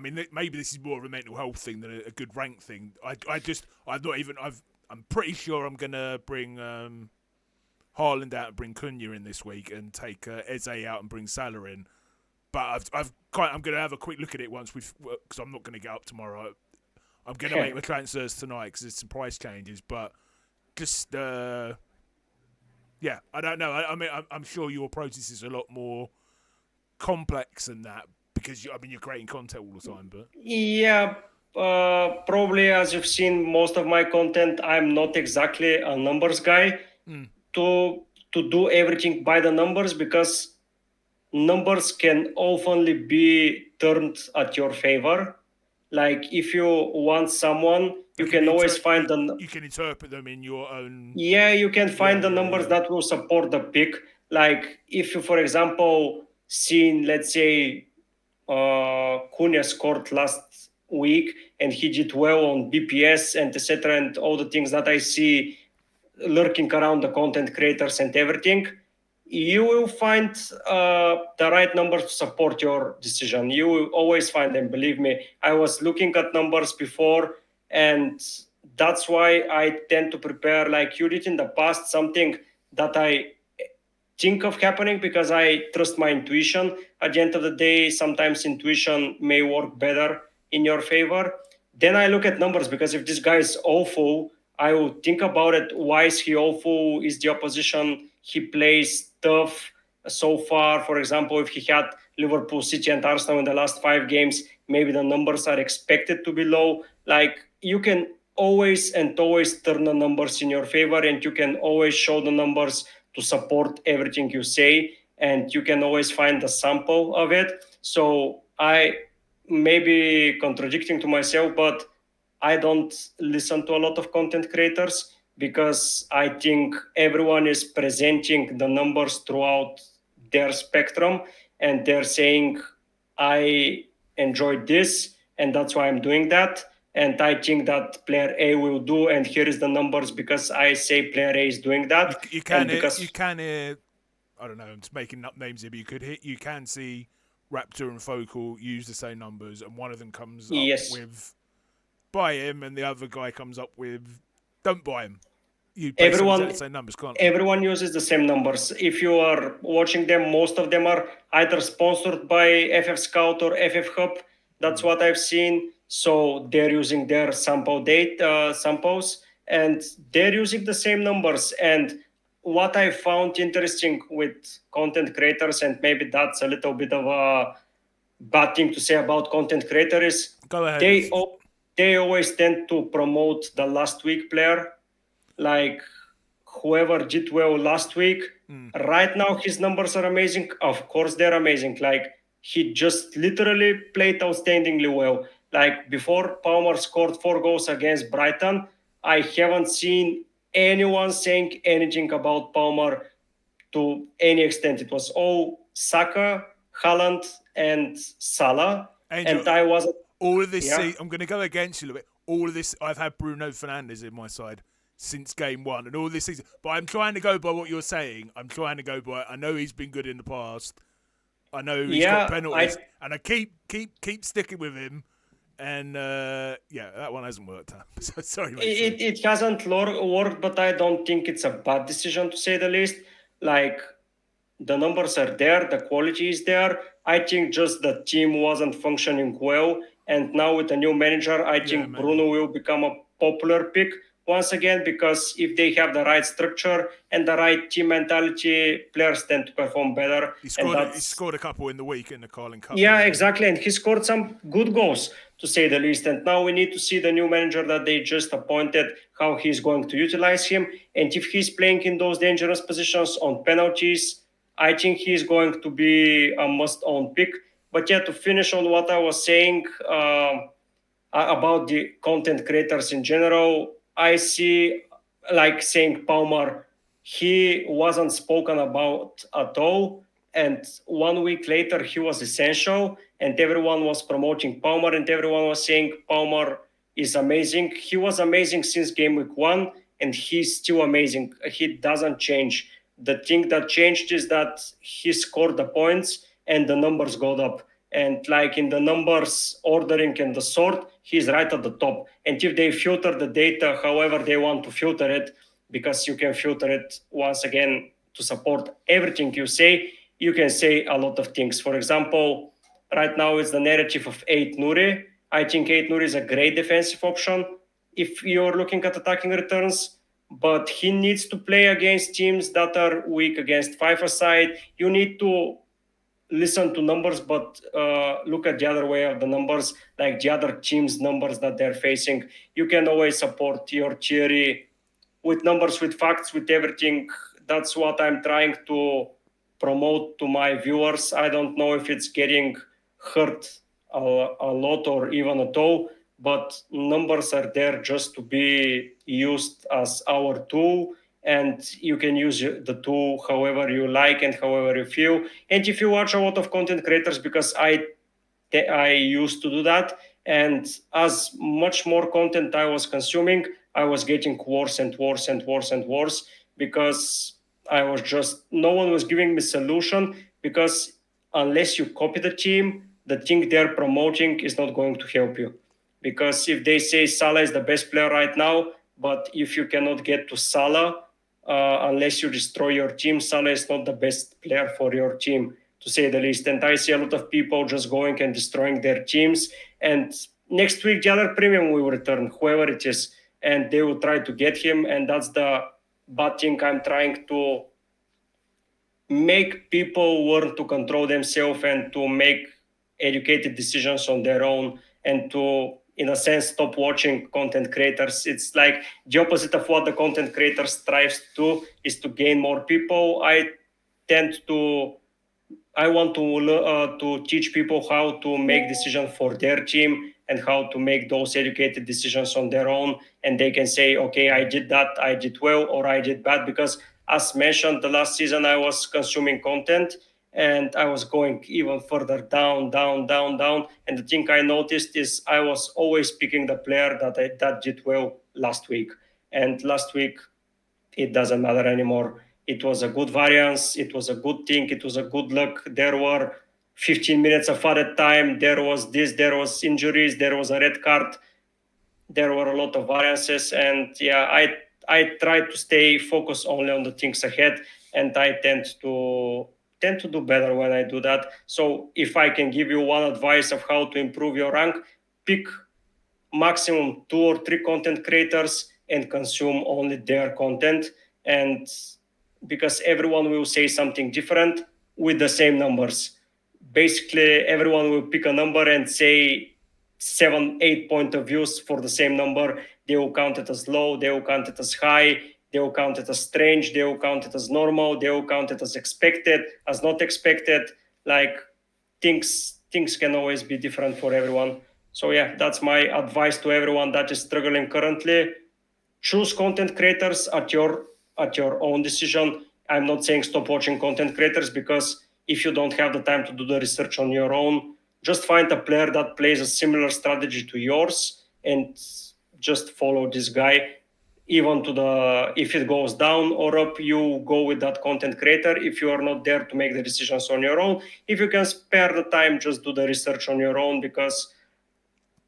mean, maybe this is more of a mental health thing than a good rank thing. I'm pretty sure I'm going to bring Haaland out and bring Cunha in this week, and take Eze out and bring Salah in. But I'm going to have a quick look at it once because I'm not going to get up tomorrow. I'm going to make my transfers tonight because there's some price changes. But just I don't know. I mean, I'm sure your process is a lot more complex than that, because you're creating content all the time. But Yeah, probably as you've seen most of my content, I'm not exactly a numbers guy to do everything by the numbers, because numbers can oftenly be turned at your favor. Like if you want someone, you can always find you can interpret them in your own. Yeah, you can find the numbers yeah. that will support the pick. Like if you, for example, seen, let's say, Cunha scored last week and he did well on BPS and etc. and all the things that I see lurking around the content creators and everything, you will find the right numbers to support your decision. You will always find them. Believe me, I was looking at numbers before, and that's why I tend to prepare, like you did in the past, something that I think of happening because I trust my intuition. At the end of the day, sometimes intuition may work better in your favor. Then I look at numbers, because if this guy is awful, I will think about it. Why is he awful? Is the opposition he plays tough so far? For example, if he had Liverpool, City, and Arsenal in the last 5 games, maybe the numbers are expected to be low. Like you can always and always turn the numbers in your favor, and you can always show the numbers to support everything you say, and you can always find a sample of it. So I may be contradicting to myself, but I don't listen to a lot of content creators because I think everyone is presenting the numbers throughout their spectrum, and they're saying, I enjoyed this and that's why I'm doing that. And I think that player A will do, and here is the numbers because I say player A is doing You, that. you And can you because, can I don't know. I'm just making up names here, but you can see Raptor and Focal use the same numbers, and one of them comes up yes, with buy him, and the other guy comes up with don't buy him. You based on exactly everyone the same numbers, can't they? everyone uses the same numbers. If you are watching them, most of them are either sponsored by FF Scout or FF Hub. That's what I've seen. So they're using their sample data samples, and they're using the same numbers. And what I found interesting with content creators, and maybe that's a little bit of a bad thing to say about content creators, is Go ahead. they they always tend to promote the last week player, like whoever did well last week. Right now, his numbers are amazing. Of course, they're amazing. Like he just literally played outstandingly well. Like before Palmer scored 4 goals against Brighton, I haven't seen anyone saying anything about Palmer to any extent. It was all Saka, Haaland, and Salah, Angel, and I wasn't. all of this. Yeah, I'm going to go against you a little bit. All of this, I've had Bruno Fernandes in my side since game one, and all this season. But I'm trying to go by what you're saying. I'm trying to go by. I know he's been good in the past. I know he's got yeah. penalties, and I keep sticking with him. And yeah, that one hasn't worked out. So, sorry, mate. Sorry. It hasn't worked, but I don't think it's a bad decision to say the least. Like the numbers are there, the quality is there. I think just the team wasn't functioning well, and now with a new manager, I Yeah, think maybe. Bruno will become a popular pick once again because if they have the right structure and the right team mentality, players tend to perform better, He and scored. He that's scored a couple in the week in the Carling Cup, yeah, didn't he? exactly. And he scored some good goals, to say the least. And now we need to see the new manager that they just appointed, how he's going to utilize him. And if he's playing in those dangerous positions on penalties, I think he's going to be a must own pick. But yeah, to finish on what I was saying about the content creators in general, I see, like saying Palmer, he wasn't spoken about at all, and 1 week later he was essential, and everyone was promoting Palmer, and everyone was saying Palmer is amazing. He was amazing since game week 1, and he's still amazing. He doesn't change. The thing that changed is that he scored the points and the numbers got up, and like in the numbers ordering and the sort, he's right at the top. And if they filter the data however they want to filter it, because you can filter it once again to support everything you say, you can say a lot of things. For example, right now it's the narrative of 8 Nuri. I think 8 Nuri is a great defensive option if you're looking at attacking returns, but he needs to play against teams that are weak against 5-a-side. You need to listen to numbers, but look at the other way of the numbers, like the other teams' numbers that they're facing. You can always support your theory with numbers, with facts, with everything. That's what I'm trying to promote to my viewers. I don't know if it's getting hurt a lot or even at all, but numbers are there just to be used as our tool, and you can use the tool however you like and however you feel. And if you watch a lot of content creators, because I used to do that, and as much more content I was consuming, I was getting worse and worse and worse and worse because I was just no one was giving me solution, because unless you copy the thing they're promoting is not going to help you. Because if they say Salah is the best player right now, but if you cannot get to Salah, unless you destroy your team, Salah is not the best player for your team, to say the least. And I see a lot of people just going and destroying their teams. And next week, the other premium will return, whoever it is, and they will try to get him. And that's the bad thing. I'm trying to make people learn to control themselves and to make educated decisions on their own, and to, in a sense, stop watching content creators. It's like the opposite of what the content creator strives to do, is to gain more people. Tend to I want to teach people how to make decisions for their team and how to make those educated decisions on their own. And they can say, okay, I did that, I did well, or I did bad. Because as mentioned, the last season I was consuming content and I was going even further down, down, down, down. And the thing I noticed is I was always picking the player that did well last week. And last week it doesn't matter anymore. It was a good variance. It was a good thing. It was a good luck. There were 15 minutes of added time. There was this. There was injuries. There was a red card. There were a lot of variances, and yeah, I try to stay focused only on the things ahead, and I tend to do better when I do that. So if I can give you one advice of how to improve your rank, pick maximum 2 or 3 content creators and consume only their content. And because everyone will say something different with the same numbers, basically everyone will pick a number and say 7 8 point of views for the same number. They will count it as low, they will count it as high, they will count it as strange, they will count it as normal, they will count it as expected, as not expected. Like, things can always be different for everyone. So yeah, that's my advice to everyone that is struggling currently. Choose content creators at your own decision. I'm not saying stop watching content creators, because if you don't have the time to do the research on your own, just find a player that plays a similar strategy to yours and just follow this guy. Even to the if it goes down or up, you go with that content creator. If you are not there to make the decisions on your own, if you can spare the time, just do the research on your own, because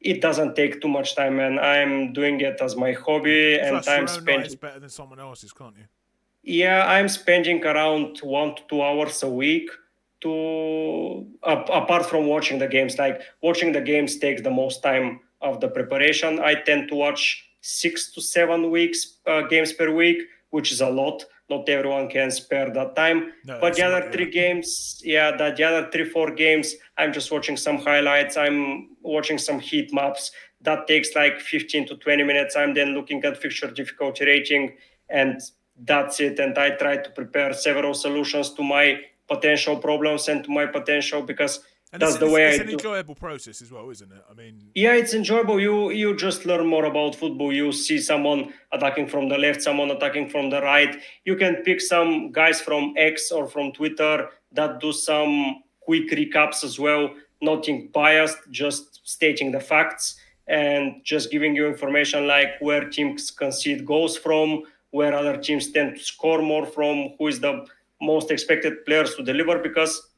it doesn't take too much time, and I'm doing it as my hobby, and Trust I'm your own eyes spending better than someone else's, can't you? yeah, I'm spending around 1 to 2 hours a week to apart from watching the games. Like, watching the games takes the most time of the preparation. I tend to watch 6 to 7 weeks games per week, which is a lot. Not everyone can spare that time. No, But that's the right. other 3 games, yeah, the other 3 4 games, I'm just watching some highlights. I'm watching some heat maps. That takes like 15 to 20 minutes. I'm then looking at fixture difficulty rating, and that's it. And I try to prepare several solutions to my potential problems and to my potential, because And that's the way it's I an do. enjoyable process as well, isn't it? I mean, Yeah, it's enjoyable. You just learn more about football. You see someone attacking from the left, someone attacking from the right. You can pick some guys from X or from Twitter that do some quick recaps as well, nothing biased, just stating the facts and just giving you information like where teams concede goals from, where other teams tend to score more from, who is the most expected players to deliver. Because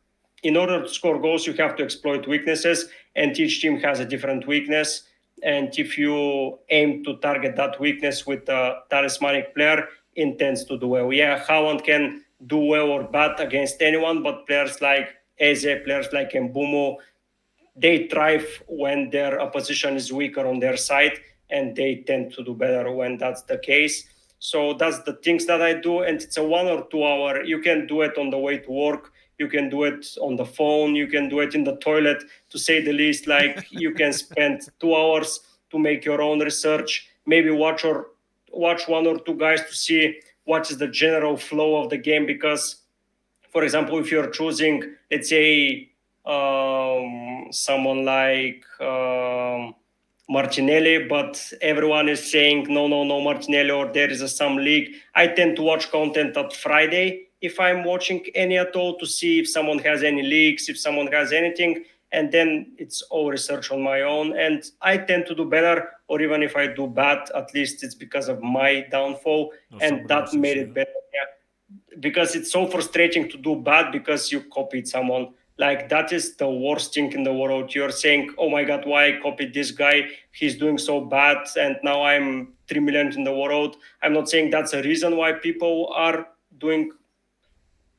in order to score goals, you have to exploit weaknesses, and each team has a different weakness. And if you aim to target that weakness with a talismanic player, it tends to do well. Yeah, Haaland can do well or bad against anyone, but players like Eze, players like Mbumo, they thrive when their opposition is weaker on their side, and they tend to do better when that's the case. So that's the things that I do, and it's a 1 or 2 hour. You can do it on the way to work, you can do it on the phone, you can do it in the toilet, to say the least. Like, you can spend 2 hours to make your own research, maybe watch 1 or 2 guys to see what is the general flow of the game. Because, for example, if you're choosing, let's say, someone like Martinelli, but everyone is saying no, no, no Martinelli, or there is some leak, I tend to watch content at Friday, if I'm watching any at all, to see if someone has any leaks, if someone has anything, and then it's all research on my own, and I tend to do better. Or even if I do bad, at least it's because of my downfall, or and someone that else's. made Yeah. it better. Yeah, because it's so frustrating to do bad because you copied someone. Like, that is the worst thing in the world. You're saying, oh my god, why I copied this guy, he's doing so bad, and now I'm 3 millionth in the world. I'm not saying that's a reason why people are doing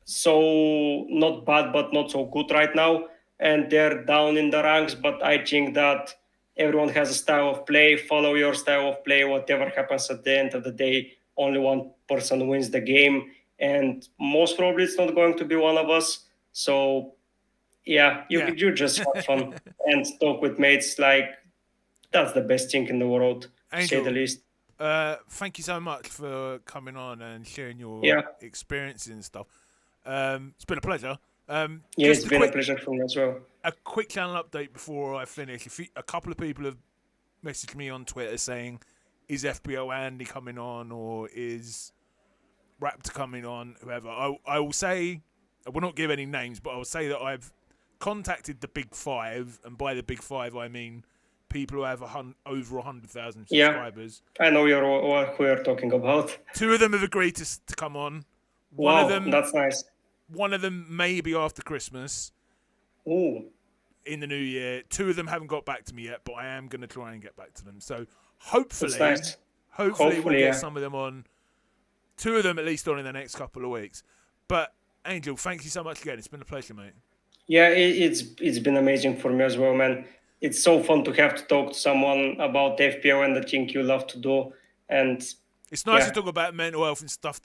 so not bad but not so good right now, and they're down in the ranks. But I think that everyone has a style of play. Follow your style of play. Whatever happens at the end of the day, only one person wins the game, and most probably it's not going to be one of us. So Yeah, Yeah. you just have fun and talk with mates. Like that's the best thing in the world, to say the Angel, least. thank you so much for coming on and sharing your Yeah, experiences and stuff. It's been a pleasure. yeah, Just it's a been a quick pleasure for me as well. channel update before I finish. A couple of people have messaged me on Twitter saying, "Is FPL Andy coming on or is Raptor coming on?" Whoever. I will say, I will not give any names, but I will say that I've contacted the Big Five, and by the Big Five I mean people who have over 100,000 Yeah, subscribers. I know who you're talking about. Two of them have agreed to come on. One of Wow, them, that's nice. maybe after Christmas Ooh, in the new year. Two of them haven't got back to me yet, but I am going to try and get back to them. So that's hopefully, nice. we'll Hopefully, get yeah. some of them on. Two of them at least on in the next couple of weeks. But Angel, thank you so much again. It's been a pleasure, mate. Yeah, it's been amazing for me as well, man. It's so fun to have to talk to someone about FPL and the thing you love to do. And It's nice to yeah, talk about mental health and stuff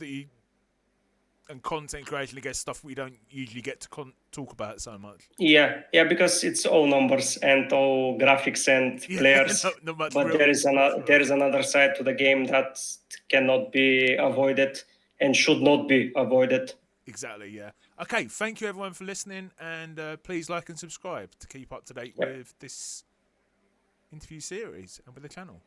and content creation against stuff we don't usually get to talk about so much. yeah, because it's all numbers and all graphics and Yeah, players. not much But real. there is another side to the game that cannot be avoided and should not be avoided. Exactly, yeah. Okay, thank you everyone for listening, and please like and subscribe to keep up to date Yep. with this interview series and with the channel.